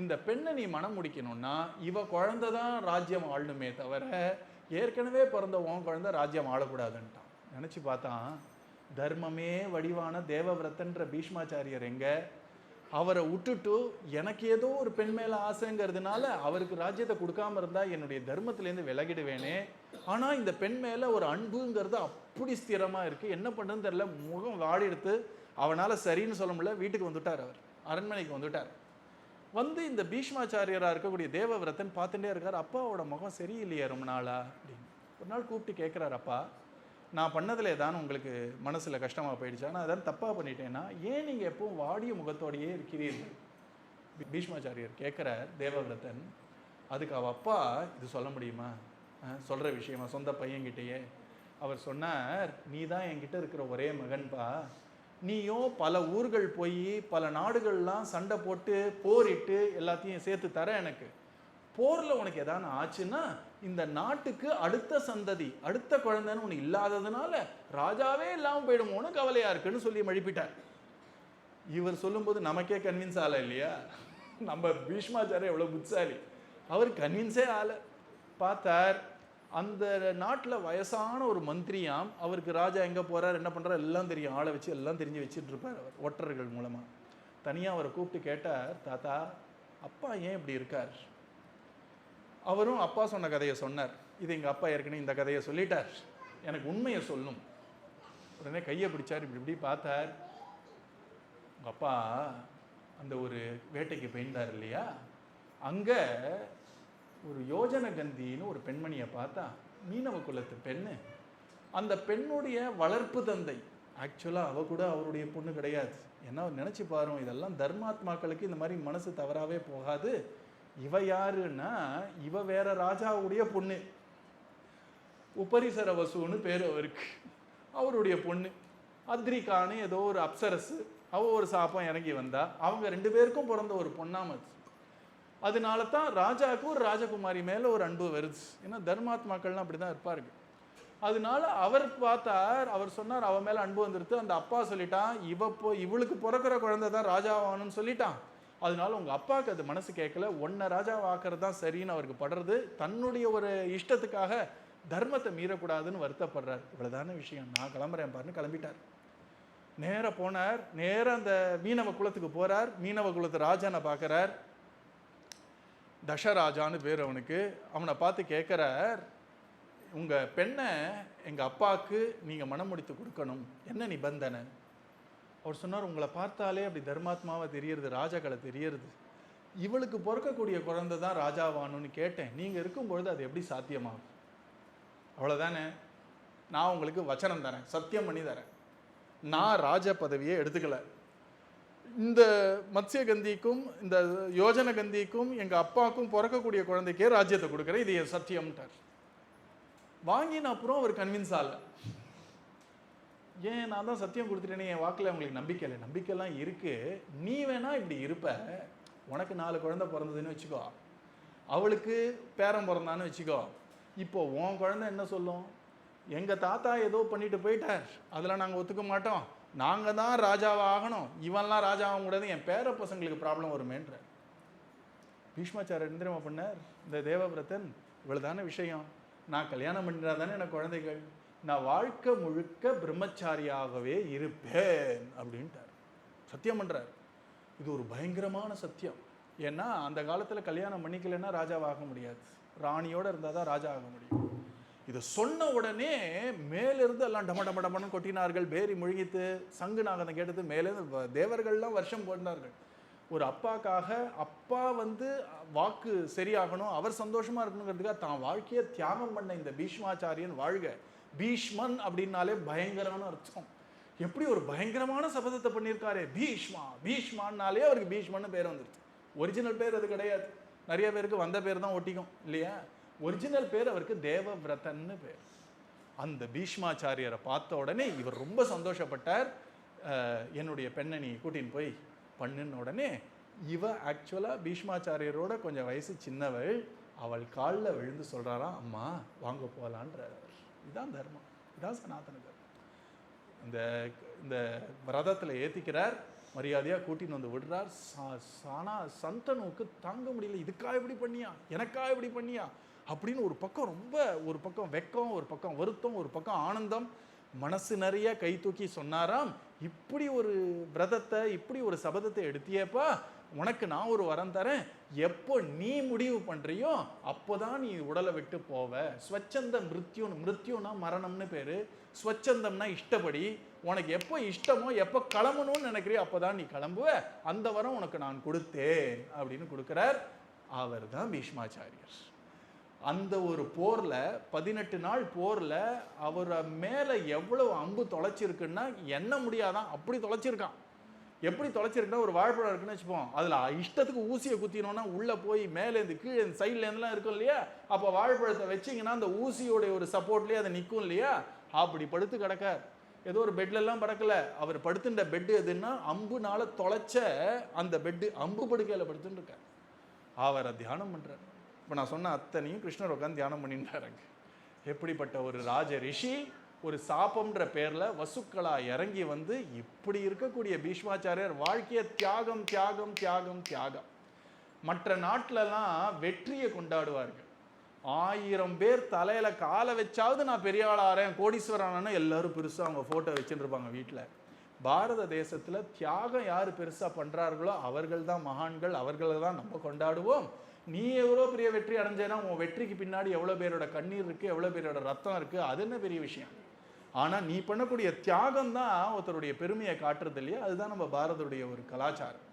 இந்த பெண்ணை நீ மனம் முடிக்கணும்னா இவ குழந்தை தான் ராஜ்யம் ஆளணுமே தவிர ஏற்கனவே பிறந்த உன் குழந்தை ராஜ்யம் ஆளக்கூடாதுன்ட்டான். நினச்சி பார்த்தான், தர்மமே வடிவான தேவவிரதன்ற பீஷ்மாச்சாரியர் எங்க, அவரை விட்டுட்டு எனக்கு ஏதோ ஒரு பெண் மேலே ஆசைங்கிறதுனால அவருக்கு ராஜ்யத்தை கொடுக்காம இருந்தா என்னுடைய தர்மத்திலேருந்து விலகிடுவேனே. ஆனால் இந்த பெண் மேலே ஒரு அன்புங்கிறது அப்படி ஸ்திரமாக இருக்குது. என்ன பண்ணுறதுன்னு தெரியல. முகம் வாடி எடுத்து அவனால் சரின்னு சொல்ல முடியல. வீட்டுக்கு வந்துட்டார். அவர் அரண்மனைக்கு வந்துட்டார். இந்த பீஷ்மாச்சாரியராக இருக்கக்கூடிய தேவவிரதன் பார்த்துட்டே இருக்கார். அப்பாவோட முகம் சரியில்லையே ரொம்ப நாளா அப்படின்னு. ஒரு நாள் கூப்பிட்டு கேட்குறாரு, அப்பா நான் பண்ணதில் ஏதானு உங்களுக்கு மனசில் கஷ்டமாக போயிடுச்சா, நான் ஏதாவது தப்பாக பண்ணிட்டேன்னா ஏன் நீங்கள் எப்பவும் வாடிய முகத்தோடையே இருக்கிறீர்கள்? பீஷ்மாச்சாரியர் கேட்குறார் தேவவிரதன். அதுக்கு அவள் அப்பா இது சொல்ல முடியுமா, சொல்கிற விஷயமா சொந்த பையன்கிட்டயே? அவர் சொன்னார், நீ தான் என்கிட்ட இருக்கிற ஒரே மகன்பா. நீயும் பல ஊர்கள் போய் பல நாடுகள்லாம் சண்டை போட்டு போரிட்டு எல்லாத்தையும் சேர்த்து தர எனக்கு. போரில் உனக்கு எதான ஆச்சுன்னா இந்த நாட்டுக்கு அடுத்த சந்ததி அடுத்த குழந்தைன்னு ஒன்று இல்லாததுனால ராஜாவே இல்லாமல் போயிடுமோன்னு கவலையாக இருக்குன்னு சொல்லி மழுப்பிட்டார். இவர் சொல்லும்போது நமக்கே கன்வின்ஸ் ஆகலை இல்லையா? நம்ம பீஷ்மாச்சாரியர் எவ்வளோ புத்திசாலி, அவர் கன்வின்ஸே ஆகலை. பார்த்தார், அந்த நாட்டில் வயசான ஒரு மந்திரியாம். அவருக்கு ராஜா எங்கே போகிறார் என்ன பண்ணுறார் எல்லாம் தெரியும். ஆளை வச்சு எல்லாம் தெரிஞ்சு வச்சுட்டு இருப்பார் அவர் ஒற்றர்கள் மூலமாக. தனியாக அவரை கூப்பிட்டு கேட்டார், தாத்தா அப்பா ஏன் இப்படி இருக்கார்? அவரும் அப்பா சொன்ன கதையை சொன்னார். இது எங்கள் அப்பா ஏற்கனவே இந்த கதையை சொல்லிட்டார், எனக்கு உண்மையை சொல்லும். உடனே கையை பிடிச்சார், இப்படி இப்படி பார்த்தார். உங்கள் அப்பா அந்த ஒரு வேட்டைக்கு போயிருந்தார் இல்லையா, அங்கே ஒரு யோஜனகந்தின்னு ஒரு பெண்மணியை பார்த்தா, மீனவ குலத்து பெண்ணு. அந்த பெண்ணுடைய வளர்ப்பு தந்தை ஆக்சுவலாக அவ கூட அவருடைய பொண்ணு கிடையாது. ஏன்னா நினச்சி பாருங்க, இதெல்லாம் தர்மாத்மாக்களுக்கு இந்த மாதிரி மனசு தவறாகவே போகாது. இவ யாருன்னா இவ வேற ராஜாவுடைய பொண்ணு. உபரிசர வசுன்னு பேர் அவருக்கு. அவருடைய பொண்ணு அத்ரிகான்னு ஏதோ ஒரு அப்சரசு, அவ ஒரு சாப்பம் இறங்கி வந்தா. அவங்க 2 பேருக்கும் பிறந்த ஒரு பொண்ணாமது. அதனால தான் ராஜாவுக்கு ஒரு ராஜகுமாரி மேலே ஒரு அன்பு வருது. ஏன்னா தர்மாத்மாக்கள்லாம் அப்படி தான் இருப்பார்கள். அதனால அவர் பார்த்தார், அவர் சொன்னார் அவன் மேலே அன்பு வந்துடுது. அந்த அப்பா சொல்லிட்டான், இவளுக்கு பிறக்கிற குழந்தை தான் ராஜாவாகணும்னு சொல்லிட்டான். அதனால உங்கள் அப்பாவுக்கு அது மனசு கேட்கல, ஒன்றை ராஜாவாக்குறது தான் சரின்னு அவருக்கு படுறது. தன்னுடைய ஒரு இஷ்டத்துக்காக தர்மத்தை மீறக்கூடாதுன்னு வருத்தப்படுறார். இவ்வளோதான விஷயம், நான் கிளம்புறேன் பாருன்னு கிளம்பிட்டார். நேராக போனார், நேராக அந்த மீனவ குலத்துக்கு போகிறார். மீனவ குலத்து ராஜானை பார்க்குறார், தசராஜான்னு பேர் அவனுக்கு. அவனை பார்த்து கேட்குறார், உங்கள் பெண்ணை எங்கள் அப்பாவுக்கு நீங்கள் மனம் முடித்து கொடுக்கணும், என்ன நிபந்தனை? அவர் சொன்னார், உங்களை பார்த்தாலே அப்படி தர்மாத்மாவை தெரியறது, ராஜாக்களை தெரியறது, இவளுக்கு பிறக்கக்கூடிய குழந்தை தான் ராஜாவானுன்னு கேட்டேன். நீங்கள் இருக்கும்பொழுது அது எப்படி சாத்தியமாகும்? அவ்வளோதானே, நான் உங்களுக்கு வச்சனம் தரேன், சத்தியம் பண்ணி தரேன், நான் ராஜ பதவியை எடுத்துக்கல. இந்த மத்ஸ்யகந்திக்கும் இந்த யோஜனகந்திக்கும் எங்கள் அப்பாவுக்கும் பிறக்கக்கூடிய குழந்தைக்கே ராஜ்யத்தை கொடுக்குறேன், இது என் சத்தியம்ட்டார். வாங்கின அப்புறம் அவர் கன்வின்ஸ் ஆகல. ஏன், நான் தான் சத்தியம் கொடுத்துட்டேனே, என் வாக்கில் அவங்களுக்கு நம்பிக்கை இல்லை. நம்பிக்கைலாம் இருக்கு, நீ வேணா இப்படி இருப்ப, உனக்கு 4 குழந்தை பிறந்ததுன்னு வச்சுக்கோ, அவளுக்கு பேரன் பிறந்தான்னு வச்சுக்கோ, இப்போ உன் குழந்தை என்ன சொல்லும்? எங்கள் தாத்தா ஏதோ பண்ணிட்டு போயிட்டார், அதெல்லாம் நாங்கள் ஒத்துக்க மாட்டோம், நாங்கள் தான் ராஜாவாக ஆகணும், இவன்லாம் ராஜாவாக கூடாது, என் பேர பசங்களுக்கு ப்ராப்ளம் வருமேன்ற. பீஷ்மாச்சாரியர் என்ன தெரியுமா பண்ணார்? இந்த தேவவிரதன், இவ்வளோதான விஷயம், நான் கல்யாணம் பண்ணிட்டா தானே எனக்கு குழந்தைகள், நான் வாழ்க்கை முழுக்க பிரம்மச்சாரியாகவே இருப்பேன் அப்படின்ட்டார். சத்தியம் பண்ணுறார். இது ஒரு பயங்கரமான சத்தியம். ஏன்னா அந்த காலத்தில் கல்யாணம் பண்ணிக்கலைன்னா ராஜாவாக முடியாது, ராணியோடு இருந்தால் தான் ராஜா ஆக முடியும். இதை சொன்ன உடனே மேலிருந்து எல்லாம் டம டம டமன்னு கொட்டினார்கள். பேரி முழுகித்து சங்கு நாகத்தை கேட்டது, மேலேருந்து தேவர்கள்லாம் வருஷம் போட்டார்கள். ஒரு அப்பாக்காக, அப்பா வாக்கு சரியாகணும், அவர் சந்தோஷமா இருக்கணுங்கிறதுக்காக தான் வாழ்க்கையை தியாகம் பண்ண இந்த பீஷ்மாச்சாரியன் வாழ்க. பீஷ்மன் அப்படின்னாலே பயங்கரமான அர்த்தம். எப்படி ஒரு பயங்கரமான சபதத்தை பண்ணியிருக்காரு. பீஷ்மா, பீஷ்மான்னாலே அவருக்கு பீஷ்மன்னு பேர் வந்துருச்சு. ஒரிஜினல் பேர் அது கிடையாது, நிறைய பேருக்கு வந்த பேர் தான் ஒட்டிக்கும் இல்லையா. ஒரிஜினல் பேர் அவருக்கு தேவவிரதன்னு பேர். அந்த பீஷ்மாச்சாரியரை பார்த்த உடனே இவர் ரொம்ப சந்தோஷப்பட்டார். என்னுடைய பெண்ணை நீ கூட்டின்னு போய் பண்ணுன்னு உடனே இவ ஆக்சுவலாக பீஷ்மாச்சாரியரோட கொஞ்சம் வயசு சின்னவள், அவள் காலில் விழுந்து சொல்கிறாராம், அம்மா வாங்க போகலான்றார். இதுதான் தர்மம், இதுதான் சனாதன தர்மம். இந்த விரதத்தில் ஏற்றிக்கிறார், மரியாதையாக கூட்டின்னு வந்து விடுறார். ஆனால் சந்தனுக்கு தாங்க முடியல, இதுக்கா இப்படி பண்ணியா, எனக்கா இப்படி பண்ணியா அப்படின்னு ஒரு பக்கம் வெக்கம், ஒரு பக்கம் வருத்தம், ஒரு பக்கம் ஆனந்தம், மனசு நிறைய கை தூக்கி சொன்னாராம், இப்படி ஒரு விரதத்தை, இப்படி ஒரு சபதத்தை எடுத்தியப்பா, உனக்கு நான் ஒரு வரம் தரேன், எப்போ நீ முடிவு பண்றியோ அப்போதான் நீ உடலை விட்டு போவ. ஸ்வச்சந்த மிருத்யுனா மரணம்னு பேரு, ஸ்வச்சந்தம்னா இஷ்டப்படி, உனக்கு எப்போ இஷ்டமோ, எப்போ கிளம்பணும்னு நினைக்கிறியோ அப்போதான் நீ கிளம்புவ, அந்த வரம் உனக்கு நான் கொடுத்தேன் அப்படின்னு கொடுக்கிறார். அவர் தான் பீஷ்மாச்சாரியர். அந்த ஒரு போர்ல, 18 நாள் போர்ல அவர் மேல எவ்வளவு அம்பு தொலைச்சிருக்குன்னா எண்ண முடியாதான், அப்படி தொலைச்சிருக்கான். எப்படி தொலைச்சிருக்குன்னா, ஒரு வாழைப்பழம் இருக்குன்னு வச்சுப்போம், அதுல இஷ்டத்துக்கு ஊசியை குத்தினோன்னா உள்ள போய் மேலேருந்து கீழே சைட்ல இருந்துலாம் இருக்கும் இல்லையா, அப்போ வாழைப்பழத்தை வச்சிங்கன்னா அந்த ஊசியோடைய ஒரு சப்போர்ட்லேயே அதை நிற்கும் இல்லையா, அப்படி படுத்து கிடக்கார். ஏதோ ஒரு பெட்ல எல்லாம் படுக்கல, அவர் படுத்துட்ட பெட்டு எதுன்னா அம்புனால தொலைச்ச அந்த பெட்டு, அம்பு படுக்கையில படுத்துட்டு இருக்கார். அவரை தியானம் பண்றார். இப்போ நான் சொன்ன அத்தனையும் கிருஷ்ணர் உட்காந்து தியானம் பண்ணிட்டாருங்க. எப்படிப்பட்ட ஒரு ராஜ ரிஷி, ஒரு சாபம்ன்ற பேர்ல வசுக்களா இறங்கி வந்து இப்படி இருக்கக்கூடிய பீஷ்மாச்சாரியர் வாழ்க்கையை தியாகம் தியாகம் தியாகம் தியாகம். மற்ற நாட்டிலலாம் வெற்றியை கொண்டாடுவார்கள். 1000 பேர் தலையில காலை வச்சாவது நான் பெரிய ஆளாறேன், கோடீஸ்வரன் எல்லாரும் பெருசா அவங்க போட்டோ வச்சுட்டு இருப்பாங்க வீட்டில். பாரத தேசத்துல தியாகம் யாரு பெருசா பண்றார்களோ அவர்கள் தான் மகான்கள், அவர்களை தான் நம்ம கொண்டாடுவோம். நீ எவ்வளோ பெரிய வெற்றி அடைஞ்சேன்னா உன் வெற்றிக்கு பின்னாடி எவ்வளோ பேரோட கண்ணீர் இருக்குது, எவ்வளோ பேரோட ரத்தம் இருக்குது, அது என்ன பெரிய விஷயம். ஆனால் நீ பண்ணக்கூடிய தியாகம் தான் ஒருத்தருடைய பெருமையை காட்டுறது இல்லையா, அதுதான் நம்ம பாரதத்துடைய ஒரு கலாச்சாரம்.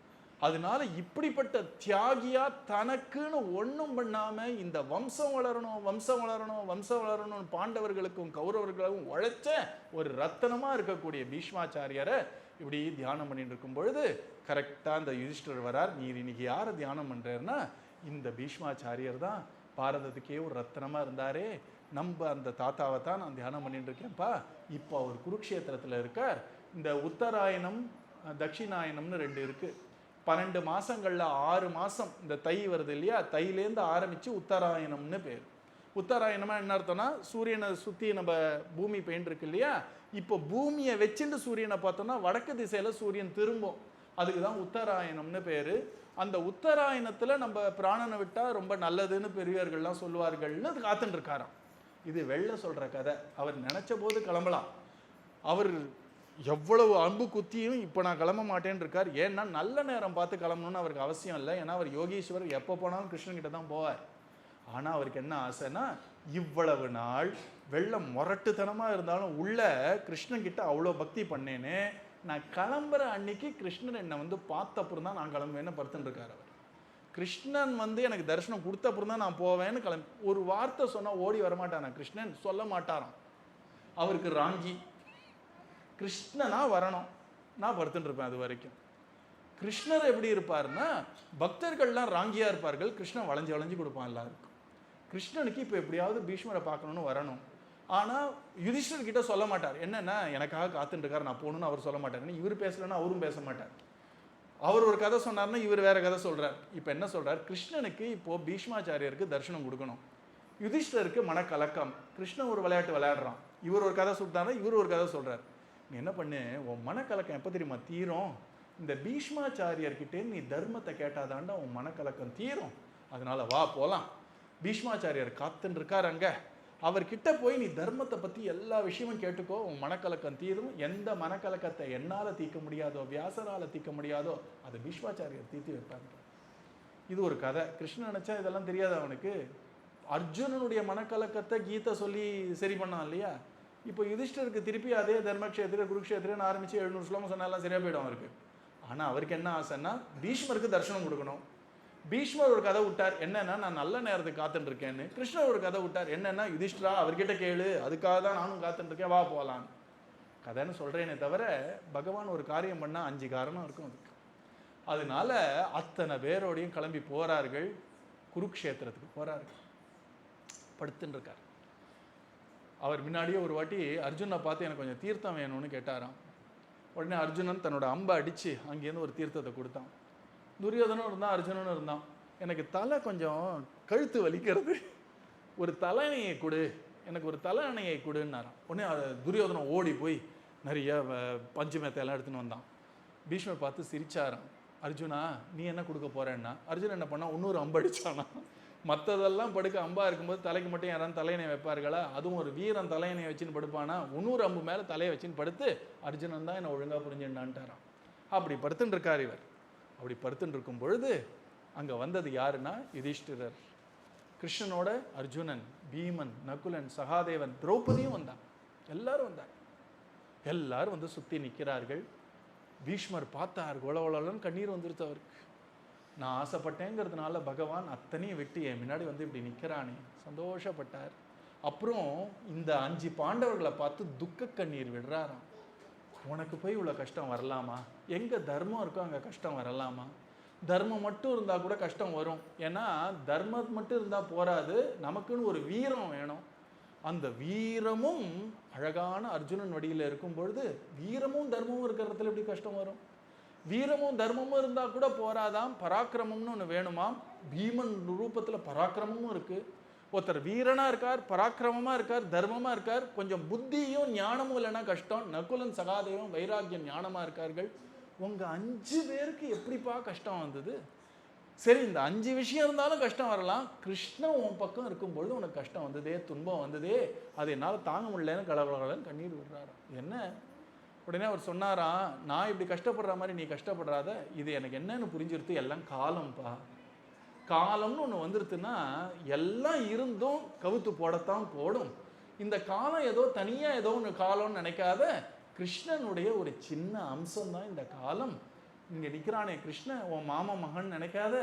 அதனால இப்படிப்பட்ட தியாகியா தனக்குன்னு ஒன்றும் பண்ணாமல் இந்த வம்சம் வளரணும் வம்சம் வளரணும் வம்சம் வளரணும் பாண்டவர்களுக்கும் கௌரவர்களுக்கும் உழைச்ச ஒரு ரத்தனமாக இருக்கக்கூடிய பீஷ்மாச்சாரியரை இப்படி தியானம் பண்ணிட்டு இருக்கும் பொழுது கரெக்டாக இந்த யுதிஷ்டர் வரார். நீர் இன்னைக்கு யாரை தியானம் பண்ணுறேன்னா, இந்த பீஷ்மாச்சாரியர் தான் பாரதத்துக்கே ஒரு ரத்தனமாக இருந்தாரே, நம்ம அந்த தாத்தாவை தான் நான் தியானம் பண்ணிட்டு இருக்கேன்ப்பா. இப்போ அவர் குருக்ஷேத்திரத்தில் இருக்கார். இந்த உத்தராயணம் தட்சிணாயனம்னு 2 இருக்கு. 12 மாசங்கள்ல 6 மாசம் இந்த தை வருது இல்லையா, தையிலேருந்து ஆரம்பிச்சு உத்தராயணம்னு பேர். உத்தராயணமா என்ன அர்த்தம்னா, சூரியனை சுற்றி நம்ம பூமி பெயின் இருக்கு இல்லையா, இப்போ பூமியை வச்சுட்டு சூரியனை பார்த்தோம்னா வடக்கு திசையில சூரியன் திரும்பும். அதுக்கு தான் உத்தராயணம்னு பேர். அந்த உத்தராயணத்தில் நம்ம பிராணனை விட்டால் ரொம்ப நல்லதுன்னு பெரியவர்கள்லாம் சொல்லுவார்கள்னு அது காத்துட்டு இருக்காராம். இது வெள்ளை சொல்கிற கதை. அவர் நினச்ச போது கிளம்பலாம். அவர் எவ்வளவு அம்பு குத்தியும் இப்போ நான் கிளம்ப மாட்டேன்னு இருக்கார். ஏன்னா நல்ல நேரம் பார்த்து கிளம்பணும்னு அவருக்கு அவசியம் இல்லை. ஏன்னா அவர் யோகீஸ்வரர், எப்போ போனாலும் கிருஷ்ணன்கிட்ட தான் போவார். ஆனால் அவருக்கு என்ன ஆசைன்னா, இவ்வளவு நாள் வெள்ளம் முரட்டுத்தனமாக இருந்தாலும் உள்ள கிருஷ்ணன்கிட்ட அவ்வளோ பக்தி பண்ணேன்னு, நான் கிளம்புற அன்னைக்கு கிருஷ்ணன் என்னை வந்து பார்த்த அப்புறம் தான் நான் கிளம்புவேன்னு படுத்துன்னு இருக்கார் அவர். கிருஷ்ணன் வந்து எனக்கு தரிசனம் கொடுத்த அப்புறம் தான் நான் போவேன்னு கிளம்பி. ஒரு வார்த்தை சொன்னால் ஓடி வரமாட்டானா கிருஷ்ணன்? சொல்ல மாட்டாராம். அவருக்கு ராங்கி. கிருஷ்ணனா வரணும், நான் படுத்துட்டு இருப்பேன் அது வரைக்கும். கிருஷ்ணர் எப்படி இருப்பார்னா, பக்தர்கள்லாம் ராங்கியாக இருப்பார்கள், கிருஷ்ணன் வளைஞ்சு வளைஞ்சு கொடுப்பான் எல்லாருக்கும். கிருஷ்ணனுக்கு இப்போ எப்படியாவது பீஷ்மரை பார்க்கணுன்னு வரணும். ஆனால் யுதிஷ்டர்கிட்ட சொல்ல மாட்டார். என்னென்னா, எனக்காக காத்துட்டு இருக்கார், நான் போகணுன்னு அவர் சொல்ல மாட்டார். இவர் பேசலைன்னா அவரும் பேச மாட்டார். அவர் ஒரு கதை சொன்னார்னா இவர் வேற கதை சொல்கிறார். இப்போ என்ன சொல்கிறார், கிருஷ்ணனுக்கு இப்போது பீஷ்மாச்சாரியருக்கு தரிசனம் கொடுக்கணும். யுதிஷ்டருக்கு மனக்கலக்கம். கிருஷ்ணன் ஒரு விளையாட்டு விளையாடுறான், இவர் ஒரு கதை சொல்லிட்டாருன்னா இவர் ஒரு கதை சொல்கிறார். நீ என்ன பண்ணு, உன் மனக்கலக்கம் எப்போ தெரியுமா தீரும்? இந்த பீஷ்மாச்சாரியர்கிட்டே நீ தர்மத்தை கேட்டாதாண்டா உன் மனக்கலக்கம் தீரும். அதனால வா போகலாம். பீஷ்மாச்சாரியர் காத்துன்னு இருக்கார் அங்கே. அவர்கிட்ட போய் நீ தர்மத்தை பற்றி எல்லா விஷயமும் கேட்டுக்கோ, உன் மனக்கலக்கம் தீரும். எந்த மனக்கலக்கத்தை என்னால் தீர்க்க முடியாதோ, வியாசரால் தீர்க்க முடியாதோ, அதை பீஷ்மாச்சாரியர் தீர்த்து வைப்பாங்க. இது ஒரு கதை. கிருஷ்ணன் நினச்சா இதெல்லாம் தெரியாது அவனுக்கு. அர்ஜுனனுடைய மனக்கலக்கத்தை கீதை சொல்லி சரி பண்ணான் இல்லையா. இப்போ யுதிஷ்டருக்கு திருப்பி அதே தர்மக்ஷேத்திரம் குருக்ஷேத்திரன்னு ஆரம்பித்து 700 ஸ்லோகம் சொன்னாலாம் சரியாக போயிடும் அவருக்கு. ஆனால் அவருக்கு என்ன ஆசைன்னா, பீஷ்மருக்கு தரிசனம் கொடுக்கணும். பீஷ்மர் ஒரு கதை விட்டார், என்னன்னா நான் நல்ல நேரத்துக்கு காத்துட்டு இருக்கேன்னு. கிருஷ்ணர் ஒரு கதை விட்டார், என்னன்னா யுதிஷ்டரா அவர்கிட்ட கேளு, அதுக்காக தான் நானும் காத்துட்டு இருக்கேன், வா போகலாம். கதைன்னு சொல்கிறேனே தவிர பகவான் ஒரு காரியம் பண்ணால் 5 காரணம் இருக்கும் அதுக்கு. அதனால அத்தனை பேரோடையும் கிளம்பி போகிறார்கள், குருக்ஷேத்திரத்துக்கு போகிறார்கள். படுத்துன்னு இருக்கார். அவர் முன்னாடியே ஒரு வாட்டி அர்ஜுனை பார்த்து எனக்கு கொஞ்சம் தீர்த்தம் வேணும்னு கேட்டாராம். உடனே அர்ஜுனன் தன்னோட அம்பை அடித்து அங்கேருந்து ஒரு தீர்த்தத்தை கொடுத்தான். துரியோதனும் இருந்தான், அர்ஜுனனும் இருந்தான். எனக்கு தலை கொஞ்சம் கழுத்து வலிக்கிறது, ஒரு தலையணையை கொடு, எனக்கு ஒரு தலையணையை கொடுன்னாராம். உடனே துரியோதனம் ஓடி போய் நிறைய பஞ்சு மெத்தையெல்லாம் எடுத்துன்னு வந்தான். பீஷ்மர் பார்த்து சிரிச்சாராம். அர்ஜுனா நீ என்ன கொடுக்க போறேன்னா, அர்ஜுனன் என்ன பண்ணா, இன்னொரு அம்பு அடிச்சானா. மற்றதெல்லாம் படுக்க அம்பா இருக்கும்போது தலைக்கு மட்டும் யாராவது தலையணை வைப்பார்களா? அதுவும் ஒரு வீரன் தலையணையை வச்சுன்னு படுப்பானா? 300 அம்பு மேலே தலையை வச்சுன்னு படுத்து அர்ஜுனன் தான் என்னை ஒழுங்காக புரிஞ்சுட்டான்ட்டாராம். அப்படி படுத்துன்னு இருக்கார் இவர். அப்படி படுத்துன்னு இருக்கும் பொழுது அங்கே வந்தது யாருன்னா யுதிஷ்டிரர். கிருஷ்ணனோட அர்ஜுனன், பீமன், நகுலன், சகாதேவன், திரௌபதியும் வந்தான். எல்லாரும் வந்தார். எல்லாரும் வந்து சுற்றி நிற்கிறார்கள். பீஷ்மர் பார்த்தார், கொலவளன்னு கண்ணீர் வந்துருச்சு அவருக்கு. நான் ஆசைப்பட்டேங்கிறதுனால பகவான் அத்தனையும் விட்டு என் முன்னாடி வந்து இப்படி நிற்கிறானே, சந்தோஷப்பட்டார். அப்புறம் இந்த 5 பாண்டவர்களை பார்த்து துக்க கண்ணீர் விடுறாராம். உனக்கு போய் இவ்வளோ கஷ்டம் வரலாமா? எங்கே தர்மம் இருக்கோ அங்கே கஷ்டம் வரலாமா? தர்மம் மட்டும் இருந்தால் கூட கஷ்டம் வரும். ஏன்னா தர்மம் மட்டும் இருந்தால் போராது, நமக்குன்னு ஒரு வீரம் வேணும். அந்த வீரமும் அழகான அர்ஜுனன் வடியில் இருக்கும் பொழுது வீரமும் தர்மமும் இருக்கிறதுல எப்படி கஷ்டம் வரும்? வீரமும் தர்மமும் இருந்தால் கூட போராதாம், பராக்கிரமம்னு ஒன்று வேணுமாம். பீமன் ரூபத்தில் பராக்கிரமமும் இருக்குது. ஒருத்தர் வீரனாக இருக்கார், பராக்கிரமமாக இருக்கார், தர்மமாக இருக்கார், கொஞ்சம் புத்தியும் ஞானமும் இல்லைன்னா கஷ்டம். நகுலன், சகாதேவன் வைராக்கியம் ஞானமாக இருக்கார்கள். உங்கள் 5 பேருக்கு எப்படிப்பா கஷ்டம் வந்தது? சரி, இந்த 5 விஷயம் இருந்தாலும் கஷ்டம் வரலாம். கிருஷ்ணன் உன் பக்கம் இருக்கும்பொழுது உனக்கு கஷ்டம் வந்ததே, துன்பம் வந்ததே, அது என்னால் தாங்க முடியலன்னு கலகலன்னு கண்ணீர் விடுறாராம். என்ன? உடனே அவர் சொன்னாராம், நான் இப்படி கஷ்டப்படுற மாதிரி நீ கஷ்டப்படுறாத, இது எனக்கு என்னன்னு புரிஞ்சிருத்து, எல்லாம் காலம்ப்பா. காலம்னு ஒன்று வந்துருத்துன்னா எல்லாம் இருந்தும் கவுத்து போடத்தான் போடும். இந்த காலம் ஏதோ தனியாக ஏதோ ஒன்று காலம்னு நினைக்காத, கிருஷ்ணனுடைய ஒரு சின்ன அம்சம்தான் இந்த காலம். இங்கே நிற்கிறானே கிருஷ்ணன், உன் மாமா மகன் நினைக்காத,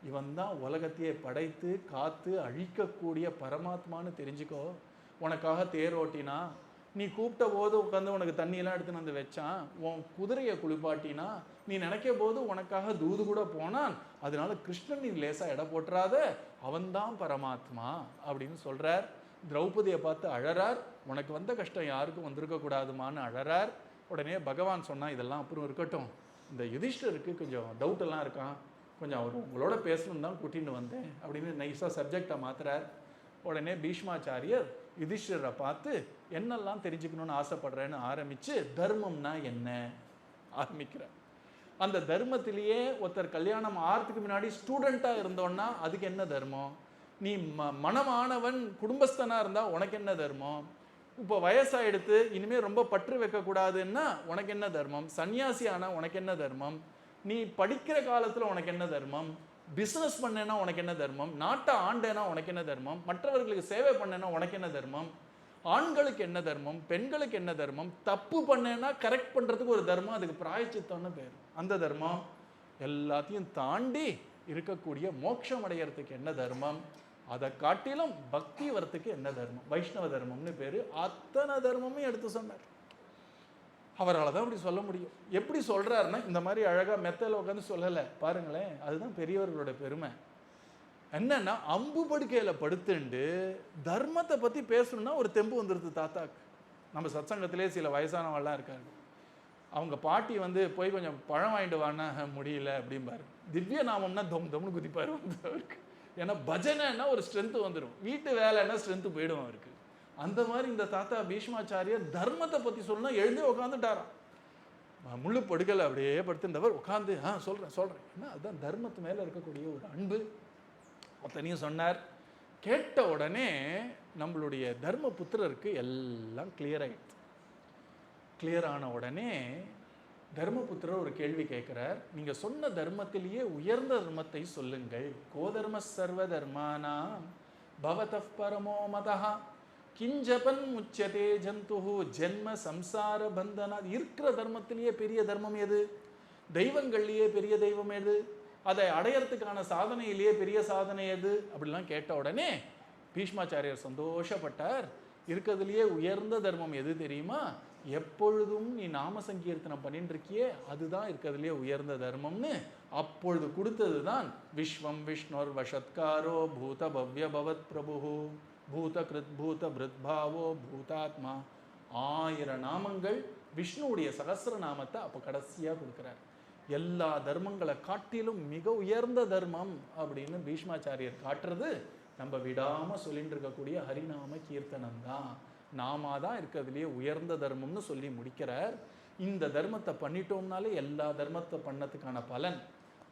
இவன் தான் உலகத்தையே படைத்து காத்து அழிக்கக்கூடிய பரமாத்மான்னு தெரிஞ்சுக்கோ. உனக்காக தேரோட்டினா, நீ கூப்பிட்ட போது உட்காந்து உனக்கு தண்ணியெல்லாம் எடுத்துன்னு வந்து வச்சான், உன் குதிரையை குளிப்பாட்டினா, நீ நினைக்க போது உனக்காக தூது கூட போனான். அதனால கிருஷ்ணன் நீ லேசாக எடை போட்டுறாத, அவன்தான் பரமாத்மா அப்படின்னு சொல்கிறார். திரௌபதியை பார்த்து அழறார். உனக்கு வந்த கஷ்டம் யாருக்கும் வந்திருக்கக்கூடாதுமான்னு அழறார். உடனே பகவான் சொன்னால் இதெல்லாம் அப்புறம் இருக்கட்டும், இந்த யுதிஷ்டருக்கு கொஞ்சம் டவுட்டெல்லாம் இருக்கான், கொஞ்சம் அவர் உங்களோட பேசணும் தான் கூட்டின்னு வந்தேன் அப்படின்னு நைஸாக சப்ஜெக்டை மாத்துறார். உடனே பீஷ்மாச்சாரியர் யுதிஷ்டரை பார்த்து என்னெல்லாம் தெரிஞ்சுக்கணும்னு ஆசைப்படுறேன்னு ஆரம்பித்து தர்மம்னா என்ன ஆரம்பிக்கிறார். அந்த தர்மத்திலேயே ஒருத்தர் கல்யாணம் ஆகிறதுக்கு முன்னாடி ஸ்டூடெண்ட்டாக இருந்தோன்னா அதுக்கு என்ன தர்மம், நீ மனமானவன் குடும்பஸ்தனாக இருந்தால் உனக்கு என்ன தர்மம், இப்போ வயசாகிடுத்து இனிமேல் ரொம்ப பற்று வைக்கக்கூடாதுன்னா உனக்கு என்ன தர்மம், சன்னியாசி ஆனால் உனக்கு என்ன தர்மம், நீ படிக்கிற காலத்தில் உனக்கு என்ன தர்மம், பிஸ்னஸ் பண்ணேன்னா உனக்கு என்ன தர்மம், நாட்டை ஆண்டேனா உனக்கு என்ன தர்மம், மற்றவர்களுக்கு சேவை பண்ணேன்னா உனக்கு என்ன தர்மம், ஆண்களுக்கு என்ன தர்மம், பெண்களுக்கு என்ன தர்மம், தப்பு பண்ணேன்னா கரெக்ட் பண்ணுறதுக்கு ஒரு தர்மம், அதுக்கு பிராயச்சித்தம்னு பேர். அந்த தர்மம் எல்லாத்தையும் தாண்டி இருக்கக்கூடிய மோட்சம் அடைகிறதுக்கு என்ன தர்மம், அதை காட்டிலும் பக்தி வரத்துக்கு என்ன தர்மம், வைஷ்ணவ தர்மம்னு பேர். அத்தனை தர்மமும் எடுத்து சொன்னார். அவரால் தான் அப்படி சொல்ல முடியும். எப்படி சொல்கிறாருன்னா இந்த மாதிரி அழகாக மெத்தையில் உட்காந்து சொல்லலை பாருங்களேன். அதுதான் பெரியவர்களோட பெருமை. என்னன்னா அம்பு படுக்கையில் படுத்துண்டு தர்மத்தை பற்றி பேசணும்னா ஒரு தெம்பு வந்துடுது தாத்தாக்கு. நம்ம சத்சங்கத்திலே சில வயசானவெல்லாம் இருக்காங்க, அவங்க பாட்டி வந்து போய் கொஞ்சம் பழம் வாங்கிட்டு வான்னா முடியல அப்படிம்பாரு. திவ்ய நாமம்னா தொம் தொம்னு குதிப்பார் வந்து அவருக்கு. ஏன்னா பஜனைன்னா ஒரு ஸ்ட்ரென்த்து வந்துடும், வீட்டு வேலைன்னா ஸ்ட்ரென்த்து போயிடும் அவருக்கு. அந்த மாதிரி இந்த தாத்தா பீஷ்மாச்சாரியர் தர்மத்தை பற்றி சொல்லணும் எழுந்தே உட்காந்துட்டாராம். முள்ளு படுக்கலை அப்படியே படுத்துட்டவர் உட்காந்து சொல்கிறேன் ஏன்னா அதுதான் தர்மத்து மேலே இருக்கக்கூடிய ஒரு அன்பு. அத்தனையும் சொன்னார். கேட்ட உடனே நம்மளுடைய தர்ம புத்திரருக்கு எல்லாம் கிளியர் ஆகிடுது. கிளியர் ஆன உடனே தர்மபுத்திரர் ஒரு கேள்வி கேட்கிறார். நீங்க சொன்ன தர்மத்திலேயே உயர்ந்த தர்மத்தை சொல்லுங்கள். கோதர்ம சர்வ தர்மானா பவதஃ பரமோ மதஹ கிஞ்சபன் முச்சதே ஜந்துஹு ஜென்ம சம்சார பந்தனா. இருக்கிற தர்மத்திலேயே பெரிய தர்மம் எது, தெய்வங்கள்லேயே பெரிய தெய்வம் எது, அதை அடையறதுக்கான சாதனையிலேயே பெரிய சாதனை எது அப்படிலாம் கேட்ட உடனே பீஷ்மாச்சாரியர் சந்தோஷப்பட்டார். இருக்கிறதுலையே உயர்ந்த தர்மம் எது தெரியுமா, எப்பொழுதும் நீ நாம சங்கீர்த்தனம் பண்ணிட்டு இருக்கியே அதுதான் இருக்கிறதுலே உயர்ந்த தர்மம்னு அப்பொழுது கொடுத்தது தான் விஸ்வம் விஷ்ணோர் வஷத்காரோ பூத பவ்ய பவத் பிரபு பூத கிருத் பூத பிருத்பாவோ பூதாத்மா. 1000 நாமங்கள் விஷ்ணுவுடைய சகஸ்ர நாமத்தை அப்போ கடைசியாக கொடுக்குறார். எல்லா தர்மங்களை காட்டிலும் மிக உயர்ந்த தர்மம் அப்படின்னு பீஷ்மாச்சாரியர் காட்டுறது நம்ம விடாமல் சொல்லிட்டு இருக்கக்கூடிய ஹரிநாம கீர்த்தனம் தான். நாம தான் இருக்கிறதுலையே உயர்ந்த தர்மம்னு சொல்லி முடிக்கிறார். இந்த தர்மத்தை பண்ணிட்டோம்னாலே எல்லா தர்மத்தை பண்ணதுக்கான பலன்,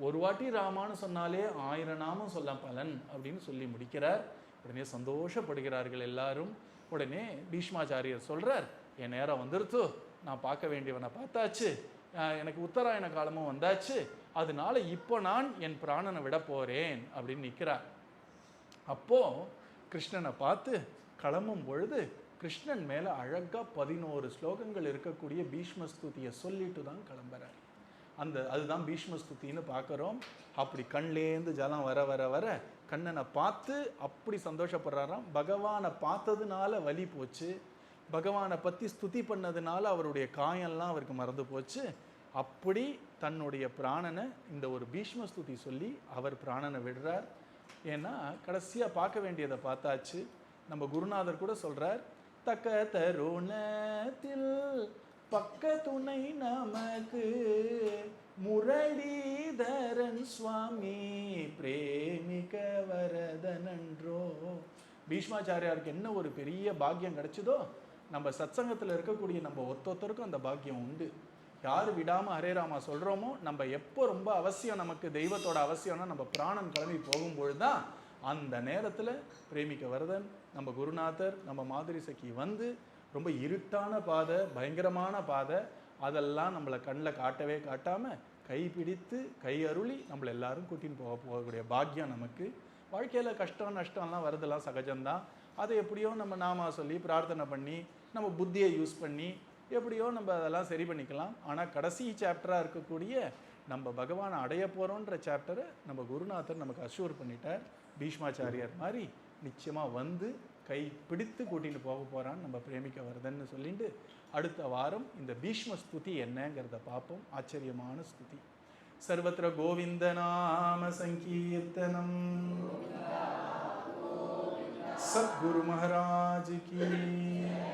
ஒரு வாட்டி ராமான்னு சொன்னாலே 1000 நாமம் சொல்ல பலன் அப்படின்னு சொல்லி முடிக்கிறார். உடனே சந்தோஷப்படுகிறார்கள் எல்லாரும். உடனே பீஷ்மாச்சாரியர் சொல்கிறார், என் நேரம் வந்துருத்து, நான் பார்க்க வேண்டியவனை பார்த்தாச்சு, எனக்கு உத்தராயண காலமும் வந்தாச்சு, அதனால இப்போ நான் என் பிராணனை விட போகிறேன் அப்படின்னு நிற்கிறார். அப்போது கிருஷ்ணனை பார்த்து கிளம்பும் பொழுது கிருஷ்ணன் மேலே அழகாக 11 ஸ்லோகங்கள் இருக்கக்கூடிய பீஷ்மஸ்துதியை சொல்லிட்டு தான் கிளம்புறார். அதுதான் பீஷ்மஸ்துதின்னு பார்க்குறோம். அப்படி கண்லேருந்து ஜலம் வர வர வர கண்ணனை பார்த்து அப்படி சந்தோஷப்படுறாராம். பகவானை பார்த்ததுனால வலி போச்சு, பகவானை பற்றி ஸ்துதி பண்ணதுனால அவருடைய காயெல்லாம் அவருக்கு மறந்து போச்சு. அப்படி தன்னுடைய பிராணனை இந்த ஒரு பீஷ்மஸ்துதி சொல்லி அவர் பிராணனை விடுறார். ஏன்னா கடைசியாக பார்க்க வேண்டியதை பார்த்தாச்சு. நம்ம குருநாதர் கூட சொல்கிறார், தக்க தருணத்தில் பக்க துணை நமக்கு முரளிதரன் சுவாமி பிரேமிக வரதனன்றோ. பீஷ்மாச்சாரியாருக்கு என்ன ஒரு பெரிய பாக்கியம் கிடைச்சதோ, நம்ம சத்சங்கத்தில் இருக்கக்கூடிய நம்ம ஒருத்தருக்கும் அந்த பாக்கியம் உண்டு. யார் விடாமல் ஹரே ராமா சொல்கிறோமோ, நம்ம எப்போ ரொம்ப அவசியம், நமக்கு தெய்வத்தோட அவசியம்னா நம்ம பிராணம் கிளம்பி போகும்பொழுது தான் அந்த நேரத்தில் பிரேமிக்க வரதன் நம்ம குருநாதர் நம்ம மாதுரி சகி வந்து ரொம்ப இருட்டான பாதை, பயங்கரமான பாதை, அதெல்லாம் நம்மளை கண்ணில் காட்டவே காட்டாமல் கைப்பிடித்து கை அருளி நம்மளை எல்லாரும் கூட்டின்னு போகக்கூடிய பாக்கியம் நமக்கு. வாழ்க்கையில் கஷ்டம் நஷ்டம்லாம் வரதெல்லாம் சகஜம்தான். அதை எப்படியோ நம்ம நாம சொல்லி பிரார்த்தனை பண்ணி நம்ம புத்தியை யூஸ் பண்ணி எப்படியோ நம்ம அதெல்லாம் சரி பண்ணிக்கலாம். ஆனால் கடைசி சாப்டராக இருக்கக்கூடிய நம்ம பகவானை அடைய போகிறோன்ற சாப்டரை நம்ம குருநாதர் நமக்கு அஷ்யூர் பண்ணிட்டார். பீஷ்மாச்சாரியர் மாதிரி நிச்சயமாக வந்து கை பிடித்து கூட்டிகிட்டு போக போகிறான்னு நம்ம பிரேமிக்க வருதுன்னு சொல்லிட்டு அடுத்த வாரம் இந்த பீஷ்ம ஸ்துதி என்னங்கிறத பார்ப்போம். ஆச்சரியமான ஸ்துதி. சர்வத்திர கோவிந்த நாம சங்கீர்த்தனம் सद्गुरु महाराज की